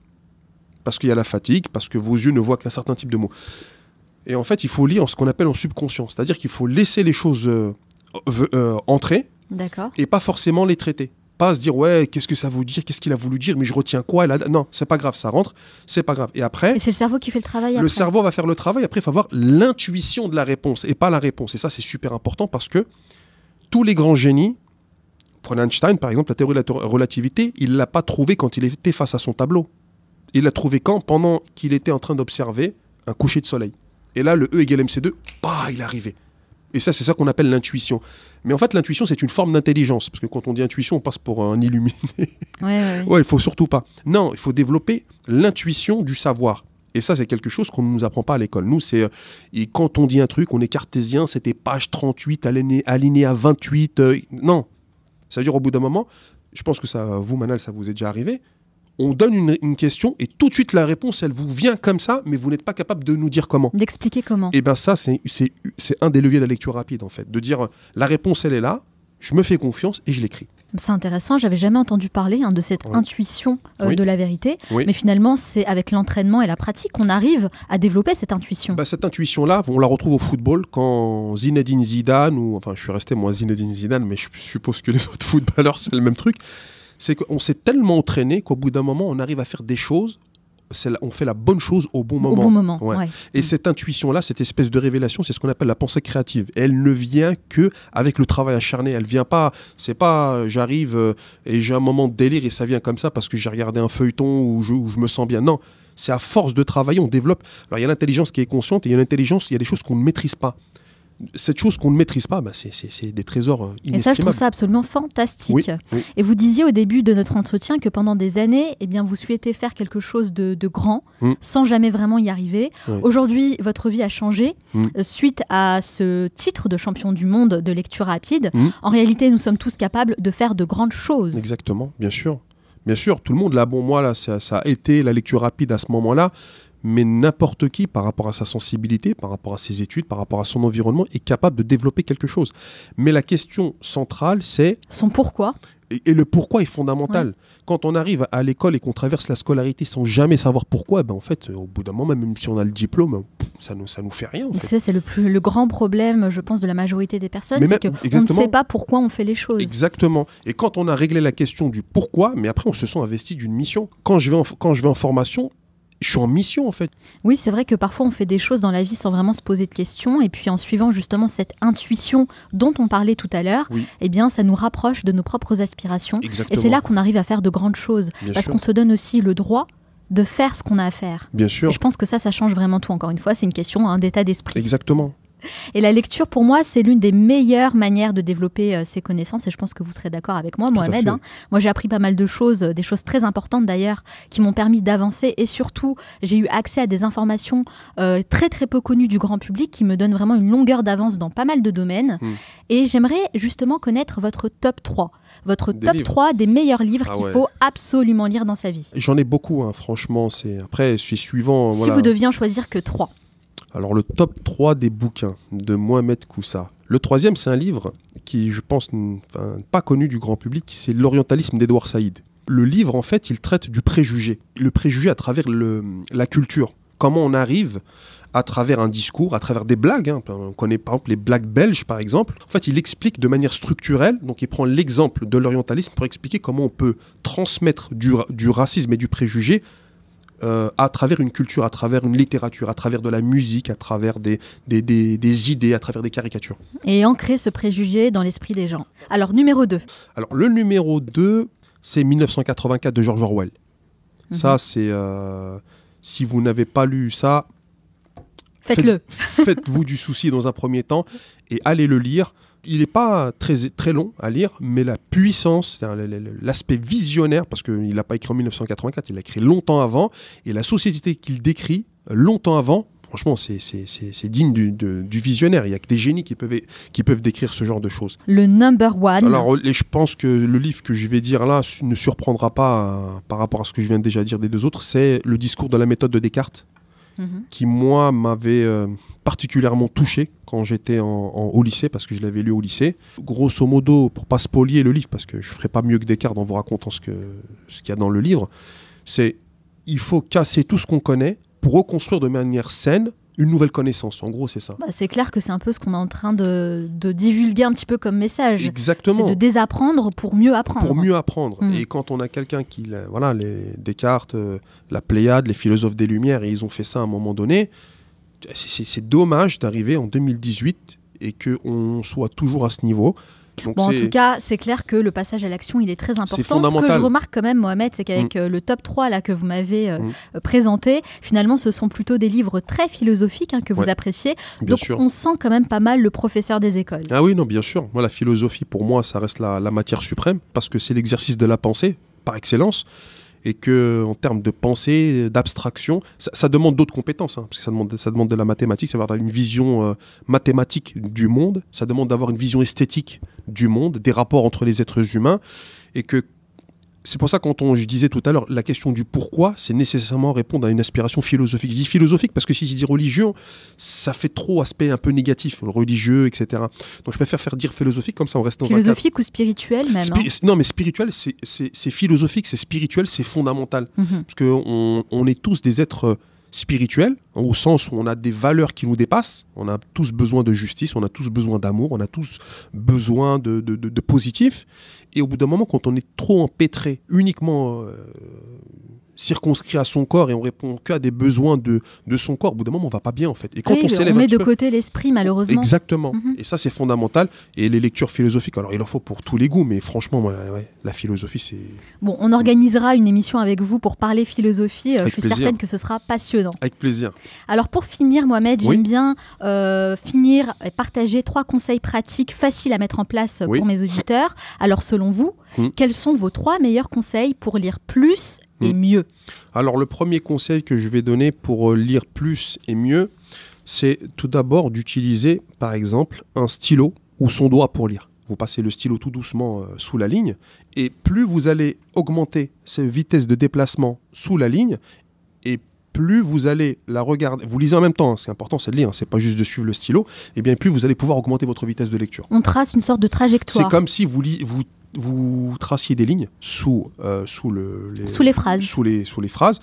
Parce qu'il y a la fatigue, parce que vos yeux ne voient qu'un certain type de mots. Et en fait, il faut lire ce qu'on appelle en subconscient. C'est-à-dire qu'il faut laisser les choses entrer et pas forcément les traiter. Pas se dire, ouais, qu'est-ce que ça veut dire, qu'est-ce qu'il a voulu dire, mais je retiens quoi là? Non, c'est pas grave, ça rentre, c'est pas grave. Et après... Et c'est le cerveau qui fait le travail après. Le cerveau va faire le travail, après il faut avoir l'intuition de la réponse et pas la réponse. Et ça, c'est super important parce que tous les grands génies, prenez Einstein par exemple, la théorie de la relativité, il ne l'a pas trouvé quand il était face à son tableau. Il l'a trouvé quand? Pendant qu'il était en train d'observer un coucher de soleil. Et là, le E égale MC2, bah, il est arrivé. Et ça, c'est ça qu'on appelle l'intuition. Mais en fait, l'intuition, c'est une forme d'intelligence. Parce que quand on dit intuition, on passe pour un illuminé. Ouais, il faut surtout pas. Non, il faut développer l'intuition du savoir. Et ça, c'est quelque chose qu'on ne nous apprend pas à l'école. Nous, et quand on dit un truc, on est cartésien, c'était page 38, alinéa 28. Non. Ça veut dire, au bout d'un moment, je pense que ça, vous, Manal, ça vous est déjà arrivé. On donne une question et tout de suite la réponse, elle vous vient comme ça, mais vous n'êtes pas capable de nous dire comment. D'expliquer comment. Et bien ça, c'est un des leviers de la lecture rapide en fait. De dire la réponse, elle est là, je me fais confiance et je l'écris. C'est intéressant, j'avais jamais entendu parler de cette intuition de la vérité, mais finalement c'est avec l'entraînement et la pratique qu'on arrive à développer cette intuition. Cette intuition-là, on la retrouve au football quand Zinedine Zidane, je suis resté moi Zinedine Zidane, mais je suppose que les autres footballeurs c'est le même truc, c'est qu'on s'est tellement entraîné qu'au bout d'un moment on arrive à faire des choses, on fait la bonne chose au bon moment. Au bon moment, Et cette intuition-là, cette espèce de révélation, c'est ce qu'on appelle la pensée créative. Et elle ne vient que avec le travail acharné. Elle vient pas, c'est pas j'arrive et j'ai un moment de délire et ça vient comme ça parce que j'ai regardé un feuilleton où je me sens bien. Non, c'est à force de travailler, on développe. Alors il y a l'intelligence qui est consciente et il y a l'intelligence, il y a des choses qu'on ne maîtrise pas. Cette chose qu'on ne maîtrise pas, c'est des trésors inestimables. Et ça, je trouve ça absolument fantastique. Oui. Et vous disiez au début de notre entretien que pendant des années, vous souhaitez faire quelque chose de grand, sans jamais vraiment y arriver. Aujourd'hui, votre vie a changé suite à ce titre de champion du monde de lecture rapide. En réalité, nous sommes tous capables de faire de grandes choses. Exactement, bien sûr. Bien sûr, tout le monde, là, moi, là, ça a été la lecture rapide à ce moment-là. Mais n'importe qui, par rapport à sa sensibilité, par rapport à ses études, par rapport à son environnement, est capable de développer quelque chose. Mais la question centrale, c'est... Son pourquoi. Et le pourquoi est fondamental. Quand on arrive à l'école et qu'on traverse la scolarité sans jamais savoir pourquoi, en fait, au bout d'un moment, même si on a le diplôme, ça nous fait rien. En fait. C'est le grand problème, je pense, de la majorité des personnes, c'est qu'on ne sait pas pourquoi on fait les choses. Exactement. Et quand on a réglé la question du pourquoi, mais après, on se sent investi d'une mission. Quand je vais en formation, je suis en mission en fait. Oui, c'est vrai que parfois on fait des choses dans la vie sans vraiment se poser de questions et puis en suivant justement cette intuition dont on parlait tout à l'heure, ça nous rapproche de nos propres aspirations. Exactement. Et c'est là qu'on arrive à faire de grandes choses. Parce qu'on se donne aussi le droit de faire ce qu'on a à faire. Bien sûr. Et je pense que ça change vraiment tout. Encore une fois, c'est une question d'état d'esprit. Exactement. Et la lecture, pour moi, c'est l'une des meilleures manières de développer ses connaissances. Et je pense que vous serez d'accord avec moi, Mohamed. Moi, j'ai appris pas mal de choses, des choses très importantes d'ailleurs, qui m'ont permis d'avancer. Et surtout, j'ai eu accès à des informations très, très peu connues du grand public qui me donnent vraiment une longueur d'avance dans pas mal de domaines. Et j'aimerais justement connaître votre top 3. Votre top 3 des meilleurs livres qu'il faut absolument lire dans sa vie. J'en ai beaucoup, franchement. Après, je suis suivant. Si vous deviez en choisir que 3. Alors, le top 3 des bouquins de Mohamed Koussa. Le troisième, c'est un livre qui, je pense, pas connu du grand public, c'est L'orientalisme d'Edouard Saïd. Le livre, en fait, il traite du préjugé. Le préjugé à travers la culture. Comment on arrive, à travers un discours, à travers des blagues. On connaît par exemple les blagues belges, par exemple. En fait, il explique de manière structurelle, donc il prend l'exemple de l'orientalisme pour expliquer comment on peut transmettre du racisme et du préjugé à travers une culture, à travers une littérature, à travers de la musique, à travers des idées, à travers des caricatures. Et ancrer ce préjugé dans l'esprit des gens. Alors, numéro 2. Alors, le numéro 2, c'est 1984 de George Orwell. Ça, c'est... si vous n'avez pas lu ça... Faites-le. Faites-vous du souci dans un premier temps et allez le lire. Il n'est pas très, très long à lire, mais la puissance, l'aspect visionnaire, parce qu'il n'a pas écrit en 1984, il l'a écrit longtemps avant, et la société qu'il décrit longtemps avant, franchement, c'est digne du visionnaire. Il n'y a que des génies qui peuvent décrire ce genre de choses. Le number one. Alors, je pense que le livre que je vais dire là ne surprendra pas par rapport à ce que je viens déjà dire des deux autres, c'est Le discours de la méthode de Descartes, qui, moi, m'avait particulièrement touché quand j'étais au lycée, parce que je l'avais lu au lycée. Grosso modo, pour pas spolier le livre, parce que je ne ferai pas mieux que Descartes en vous racontant ce qu'il y a dans le livre, c'est il faut casser tout ce qu'on connaît pour reconstruire de manière saine une nouvelle connaissance. En gros, c'est ça. C'est clair que c'est un peu ce qu'on est en train de divulguer un petit peu comme message. Exactement. C'est de désapprendre pour mieux apprendre. Pour mieux apprendre. Et quand on a quelqu'un qui... Voilà, les Descartes, la Pléiade, les philosophes des Lumières, et ils ont fait ça à un moment donné, c'est dommage d'arriver en 2018 et qu'on soit toujours à ce niveau. Donc en tout cas, c'est clair que le passage à l'action, il est très important. C'est fondamental. Ce que je remarque quand même, Mohamed, c'est qu'avec le top 3 là, que vous m'avez présenté, finalement, ce sont plutôt des livres très philosophiques que vous appréciez. Bien Donc, sûr. on sent quand même pas mal le professeur des écoles. Ah oui, non, bien sûr. Moi, la philosophie, pour moi, ça reste la matière suprême, parce que c'est l'exercice de la pensée, par excellence. Et qu'en termes de pensée, d'abstraction, ça demande d'autres compétences, parce que ça demande de la mathématique, ça va avoir une vision mathématique du monde, ça demande d'avoir une vision esthétique du monde, des rapports entre les êtres humains, et que c'est pour ça je disais tout à l'heure, la question du pourquoi, c'est nécessairement répondre à une aspiration philosophique. Je dis philosophique parce que si je dis religieux, ça fait trop aspect un peu négatif, le religieux, etc. Donc je préfère faire dire philosophique, comme ça on reste dans un cadre. Philosophique ou spirituel même Non, mais spirituel, c'est philosophique, c'est spirituel, c'est fondamental. Parce qu'on est tous des êtres spirituels, au sens où on a des valeurs qui nous dépassent, on a tous besoin de justice, on a tous besoin d'amour, on a tous besoin de positif. Et au bout d'un moment, quand on est trop empêtré, uniquement circonscrit à son corps et on répond qu'à des besoins de son corps, au bout d'un moment, on va pas bien en fait. Et quand oui, on s'élève met de côté l'esprit, malheureusement. Exactement. Et ça, c'est fondamental. Et les lectures philosophiques, alors il en faut pour tous les goûts, mais franchement, la philosophie, c'est... Bon, on organisera une émission avec vous pour parler philosophie. Je suis certaine que ce sera passionnant. Avec plaisir. Alors pour finir, Mohamed, j'aime bien finir et partager 3 conseils pratiques faciles à mettre en place pour mes auditeurs. Alors selon vous, quels sont vos 3 meilleurs conseils pour lire plus et mieux? Alors le premier conseil que je vais donner pour lire plus et mieux, c'est tout d'abord d'utiliser par exemple un stylo ou son doigt pour lire. Vous passez le stylo tout doucement sous la ligne et plus vous allez augmenter cette vitesse de déplacement sous la ligne et plus vous allez la regarder, vous lisez en même temps, c'est important, c'est de lire, c'est pas juste de suivre le stylo, et bien plus vous allez pouvoir augmenter votre vitesse de lecture. On trace une sorte de trajectoire. C'est comme si vous traciez des lignes sous les phrases. Sous les phrases.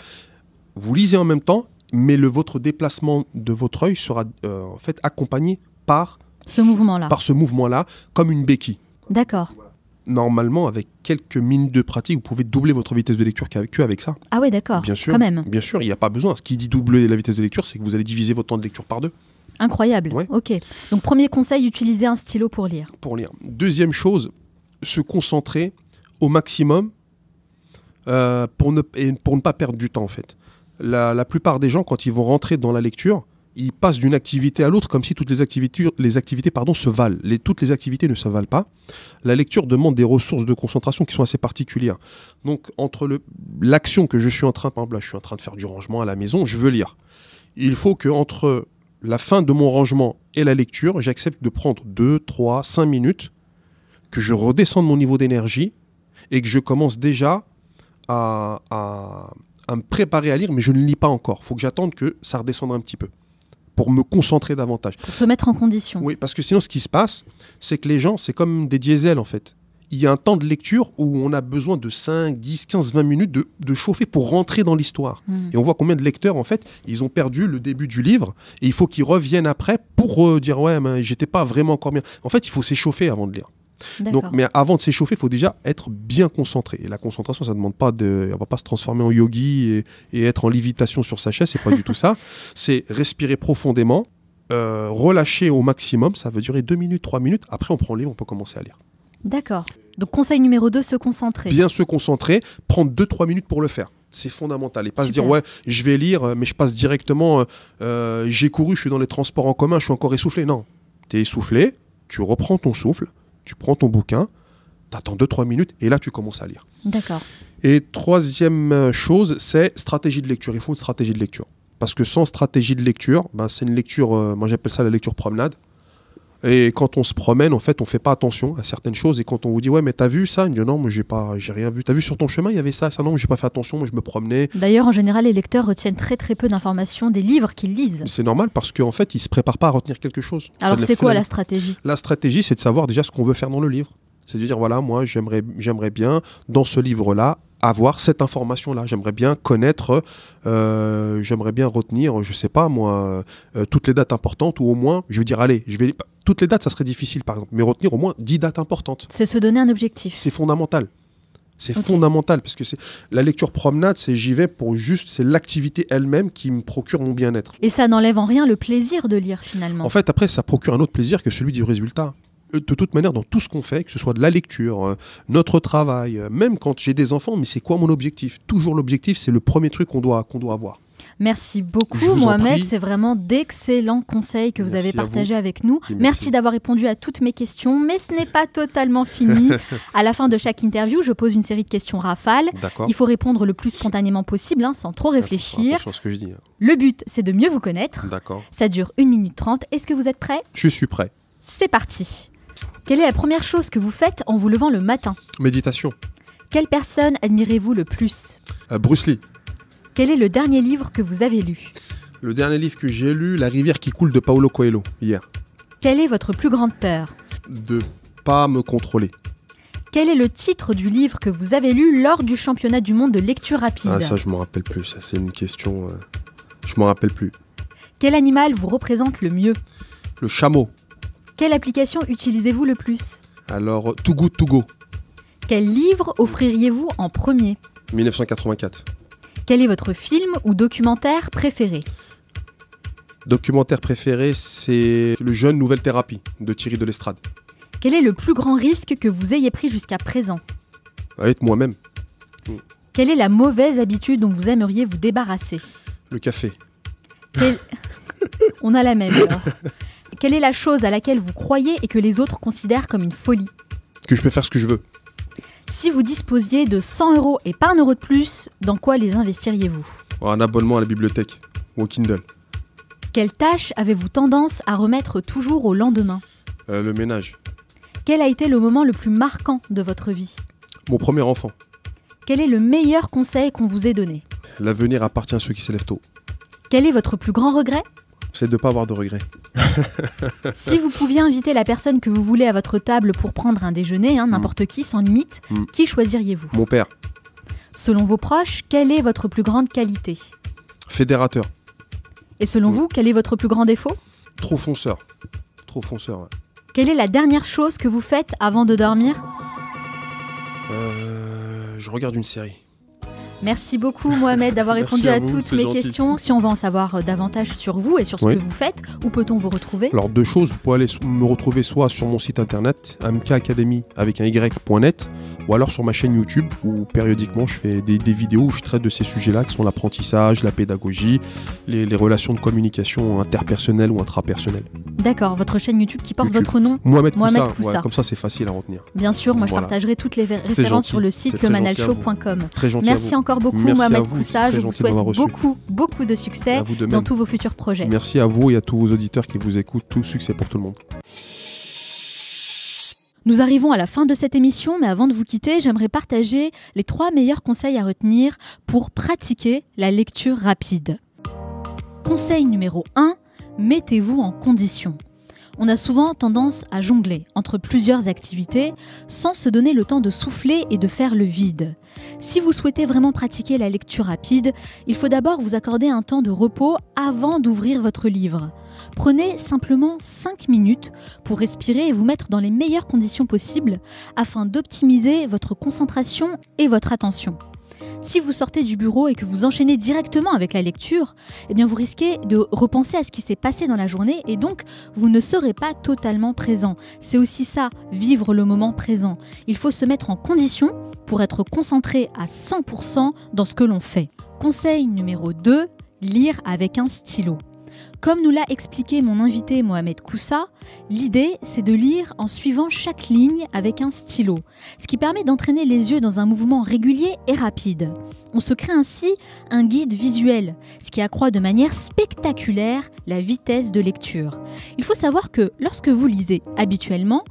Vous lisez en même temps, mais votre déplacement de votre œil sera en fait accompagné par ce mouvement-là. Par ce mouvement-là, comme une béquille. D'accord. Normalement, avec quelques minutes de pratique, vous pouvez doubler votre vitesse de lecture qu'avec ça. Ah ouais, d'accord. Bien sûr. Quand même. Bien sûr, il n'y a pas besoin. Ce qui dit doubler la vitesse de lecture, c'est que vous allez diviser votre temps de lecture par 2. Incroyable. Ouais. Ok. Donc premier conseil, utiliser un stylo pour lire. Pour lire. Deuxième chose, se concentrer au maximum pour ne pas perdre du temps en fait. La plupart des gens, quand ils vont rentrer dans la lecture, ils passent d'une activité à l'autre comme si toutes les activités se valent. Toutes les activités ne se valent pas. La lecture demande des ressources de concentration qui sont assez particulières. Donc entre l'action que je suis en train, par exemple là, je suis en train de faire du rangement à la maison, je veux lire. Il faut qu'entre la fin de mon rangement et la lecture, j'accepte de prendre 2, 3, 5 minutes, que je redescende mon niveau d'énergie et que je commence déjà à me préparer à lire, mais je ne lis pas encore. Il faut que j'attende que ça redescende un petit peu pour me concentrer davantage. Pour se mettre en condition. Oui, parce que sinon, ce qui se passe, c'est que les gens, c'est comme des diesels en fait. Il y a un temps de lecture où on a besoin de 5, 10, 15, 20 minutes de chauffer pour rentrer dans l'histoire. Et on voit combien de lecteurs, en fait, ils ont perdu le début du livre et il faut qu'ils reviennent après pour dire « ouais, mais j'étais pas vraiment encore bien ». En fait, il faut s'échauffer avant de lire. Donc, mais avant de s'échauffer, il faut déjà être bien concentré. Et la concentration, ça ne demande pas on va pas se transformer en yogi et être en lévitation sur sa chaise, c'est pas du tout ça. C'est respirer profondément, relâcher au maximum, ça veut durer 2 minutes, 3 minutes. Après, on prend le livre, on peut commencer à lire. D'accord. Donc, conseil numéro 2, se concentrer. Bien se concentrer, prendre 2-3 minutes pour le faire. C'est fondamental. Et pas se dire, ouais, je vais lire, mais je passe directement, j'ai couru, je suis dans les transports en commun, je suis encore essoufflé. Non, tu es essoufflé, tu reprends ton souffle, tu prends ton bouquin, tu attends 2-3 minutes et là, tu commences à lire. D'accord. Et troisième chose, c'est stratégie de lecture. Il faut une stratégie de lecture. Parce que sans stratégie de lecture, c'est une lecture, moi j'appelle ça la lecture promenade. Et quand on se promène, en fait, on ne fait pas attention à certaines choses. Et quand on vous dit, ouais, mais t'as vu ça? Il me dit, non, moi, j'ai rien vu. T'as vu sur ton chemin, il y avait ça, ça, non, j'ai pas fait attention, moi, je me promenais. D'ailleurs, en général, les lecteurs retiennent très, très peu d'informations des livres qu'ils lisent. C'est normal parce qu'en fait, ils ne se préparent pas à retenir quelque chose. Alors, c'est quoi la stratégie? La stratégie, c'est de savoir déjà ce qu'on veut faire dans le livre. C'est de dire, voilà, moi, j'aimerais bien, dans ce livre-là, avoir cette information-là. J'aimerais bien connaître, j'aimerais bien retenir, je sais pas moi, toutes les dates importantes, ou au moins, je vais dire, allez, toutes les dates, ça serait difficile par exemple, mais retenir au moins 10 dates importantes. C'est se donner un objectif. C'est fondamental. C'est fondamental, parce que la lecture promenade, j'y vais pour juste, c'est l'activité elle-même qui me procure mon bien-être. Et ça n'enlève en rien le plaisir de lire finalement. En fait, après, ça procure un autre plaisir que celui du résultat. De toute manière, dans tout ce qu'on fait, que ce soit de la lecture, notre travail, même quand j'ai des enfants, mais c'est quoi mon objectif? Toujours l'objectif, c'est le premier truc qu'on doit avoir. Merci beaucoup Mohamed, c'est vraiment d'excellents conseils que vous avez partagés avec nous. Merci d'avoir répondu à toutes mes questions, mais ce n'est pas totalement fini. À la fin de chaque interview, je pose une série de questions rafales. Il faut répondre le plus spontanément possible, sans trop réfléchir. Attention à ce que je dis. Le but, c'est de mieux vous connaître. Ça dure 1 minute 30. Est-ce que vous êtes prêts? Je suis prêt. C'est parti. Quelle est la première chose que vous faites en vous levant le matin? Méditation. Quelle personne admirez-vous le plus? Bruce Lee. Quel est le dernier livre que vous avez lu? Le dernier livre que j'ai lu, La rivière qui coule de Paulo Coelho, hier. Quelle est votre plus grande peur? De pas me contrôler. Quel est le titre du livre que vous avez lu lors du championnat du monde de lecture rapide? Ah ça je m'en rappelle plus, ça c'est une question... Je m'en rappelle plus. Quel animal vous représente le mieux? Le chameau. Quelle application utilisez-vous le plus? Alors, Too Good To Go. Quel livre offririez-vous en premier? 1984. Quel est votre film ou documentaire préféré? Documentaire préféré, c'est Le Jeune Nouvelle Thérapie de Thierry Delestrade. Quel est le plus grand risque que vous ayez pris jusqu'à présent? Être moi-même. Quelle est la mauvaise habitude dont vous aimeriez vous débarrasser? Le café. On a la même alors. Quelle est la chose à laquelle vous croyez et que les autres considèrent comme une folie? Que je peux faire ce que je veux. Si vous disposiez de 100 € et pas 1 euro de plus, dans quoi les investiriez-vous? Un abonnement à la bibliothèque ou au Kindle. Quelle tâche avez-vous tendance à remettre toujours au lendemain? Le ménage. Quel a été le moment le plus marquant de votre vie? Mon premier enfant. Quel est le meilleur conseil qu'on vous ait donné? L'avenir appartient à ceux qui se lèvent tôt. Quel est votre plus grand regret? C'est de ne pas avoir de regrets. Si vous pouviez inviter la personne que vous voulez à votre table pour prendre un déjeuner, n'importe qui, sans limite, qui choisiriez-vous? Mon père. Selon vos proches, quelle est votre plus grande qualité? Fédérateur. Et selon vous, quel est votre plus grand défaut? Trop fonceur. Trop fonceur, ouais. Quelle est la dernière chose que vous faites avant de dormir? Je regarde une série. Merci beaucoup Mohamed d'avoir répondu à vous, toutes c'est mes gentil. questions. Si on veut en savoir davantage sur vous et sur ce Oui. que vous faites, où peut-on vous retrouver? Alors deux choses, vous pouvez aller me retrouver soit sur mon site internet, mkacademy avec un y.net, ou alors sur ma chaîne YouTube où périodiquement je fais des vidéos où je traite de ces sujets-là qui sont l'apprentissage, la pédagogie, les relations de communication interpersonnelles ou intrapersonnelles. D'accord, votre chaîne YouTube qui porte YouTube. votre nom? Mohamed Mohamed Koussa, Koussa. ouais, comme ça c'est facile à retenir. Bien sûr, moi je Voilà. partagerai toutes les références gentil. sur le site C'est très gentil à vous. lemanalshow.com. Très gentil à Merci vous. encore beaucoup Merci à Mohamed vous, Koussa, c'est je très vous gentil de souhaite m'avoir reçu. beaucoup de succès À vous de dans même. tous vos futurs projets. Merci à vous et à tous vos auditeurs qui vous écoutent. Tout succès pour tout le monde. Nous arrivons à la fin de cette émission, mais avant de vous quitter, j'aimerais partager les 3 meilleurs conseils à retenir pour pratiquer la lecture rapide. Conseil numéro 1, mettez-vous en condition. On a souvent tendance à jongler entre plusieurs activités sans se donner le temps de souffler et de faire le vide. Si vous souhaitez vraiment pratiquer la lecture rapide, il faut d'abord vous accorder un temps de repos avant d'ouvrir votre livre. Prenez simplement 5 minutes pour respirer et vous mettre dans les meilleures conditions possibles afin d'optimiser votre concentration et votre attention. Si vous sortez du bureau et que vous enchaînez directement avec la lecture, eh bien vous risquez de repenser à ce qui s'est passé dans la journée et donc vous ne serez pas totalement présent. C'est aussi ça, vivre le moment présent. Il faut se mettre en condition pour être concentré à 100% dans ce que l'on fait. Conseil numéro 2, lire avec un stylo. Comme nous l'a expliqué mon invité Mohamed Koussa, l'idée c'est de lire en suivant chaque ligne avec un stylo, ce qui permet d'entraîner les yeux dans un mouvement régulier et rapide. On se crée ainsi un guide visuel, ce qui accroît de manière spectaculaire la vitesse de lecture. Il faut savoir que lorsque vous lisez habituellement,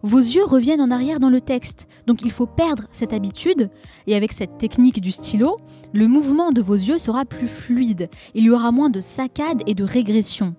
vos yeux reviennent en arrière dans le texte, donc il faut perdre cette habitude et avec cette technique du stylo, le mouvement de vos yeux sera plus fluide, il y aura moins de saccades et de régression.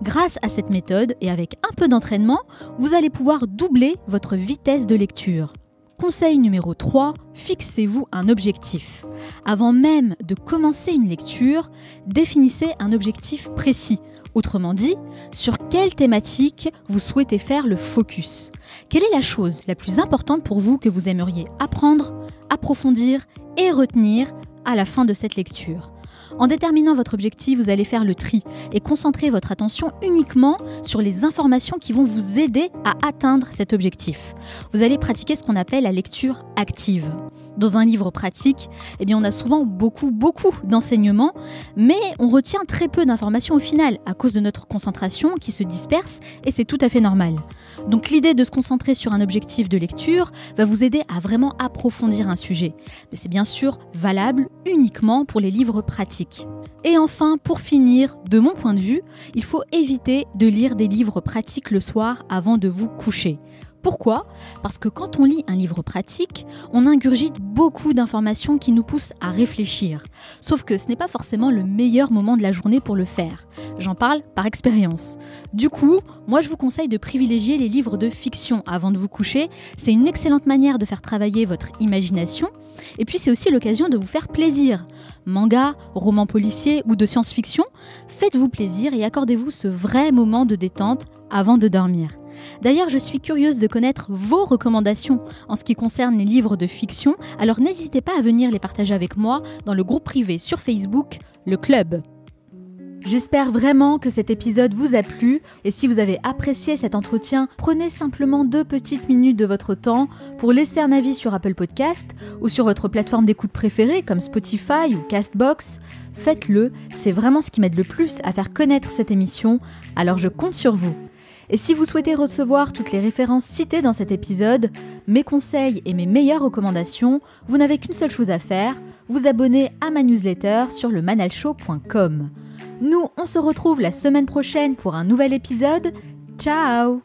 Grâce à cette méthode et avec un peu d'entraînement, vous allez pouvoir doubler votre vitesse de lecture. Conseil numéro 3, fixez-vous un objectif. Avant même de commencer une lecture, définissez un objectif précis. Autrement dit, sur quelle thématique vous souhaitez faire le focus? Quelle est la chose la plus importante pour vous que vous aimeriez apprendre, approfondir et retenir à la fin de cette lecture? En déterminant votre objectif, vous allez faire le tri et concentrer votre attention uniquement sur les informations qui vont vous aider à atteindre cet objectif. Vous allez pratiquer ce qu'on appelle la lecture active. Dans un livre pratique, eh bien on a souvent beaucoup d'enseignements, mais on retient très peu d'informations au final à cause de notre concentration qui se disperse et c'est tout à fait normal. Donc l'idée de se concentrer sur un objectif de lecture va vous aider à vraiment approfondir un sujet. Mais c'est bien sûr valable uniquement pour les livres pratiques. Et enfin, pour finir, de mon point de vue, il faut éviter de lire des livres pratiques le soir avant de vous coucher. Pourquoi ? Parce que quand on lit un livre pratique, on ingurgite beaucoup d'informations qui nous poussent à réfléchir. Sauf que ce n'est pas forcément le meilleur moment de la journée pour le faire. J'en parle par expérience. Du coup, moi je vous conseille de privilégier les livres de fiction avant de vous coucher. C'est une excellente manière de faire travailler votre imagination. Et puis c'est aussi l'occasion de vous faire plaisir. Manga, romans policiers ou de science-fiction, faites-vous plaisir et accordez-vous ce vrai moment de détente avant de dormir. D'ailleurs, je suis curieuse de connaître vos recommandations en ce qui concerne les livres de fiction, alors n'hésitez pas à venir les partager avec moi dans le groupe privé sur Facebook, le Club. J'espère vraiment que cet épisode vous a plu et si vous avez apprécié cet entretien, prenez simplement 2 petites minutes de votre temps pour laisser un avis sur Apple Podcast ou sur votre plateforme d'écoute préférée comme Spotify ou Castbox. Faites-le, c'est vraiment ce qui m'aide le plus à faire connaître cette émission, alors je compte sur vous. Et si vous souhaitez recevoir toutes les références citées dans cet épisode, mes conseils et mes meilleures recommandations, vous n'avez qu'une seule chose à faire, vous abonner à ma newsletter sur lemanalshow.com. Nous, on se retrouve la semaine prochaine pour un nouvel épisode. Ciao!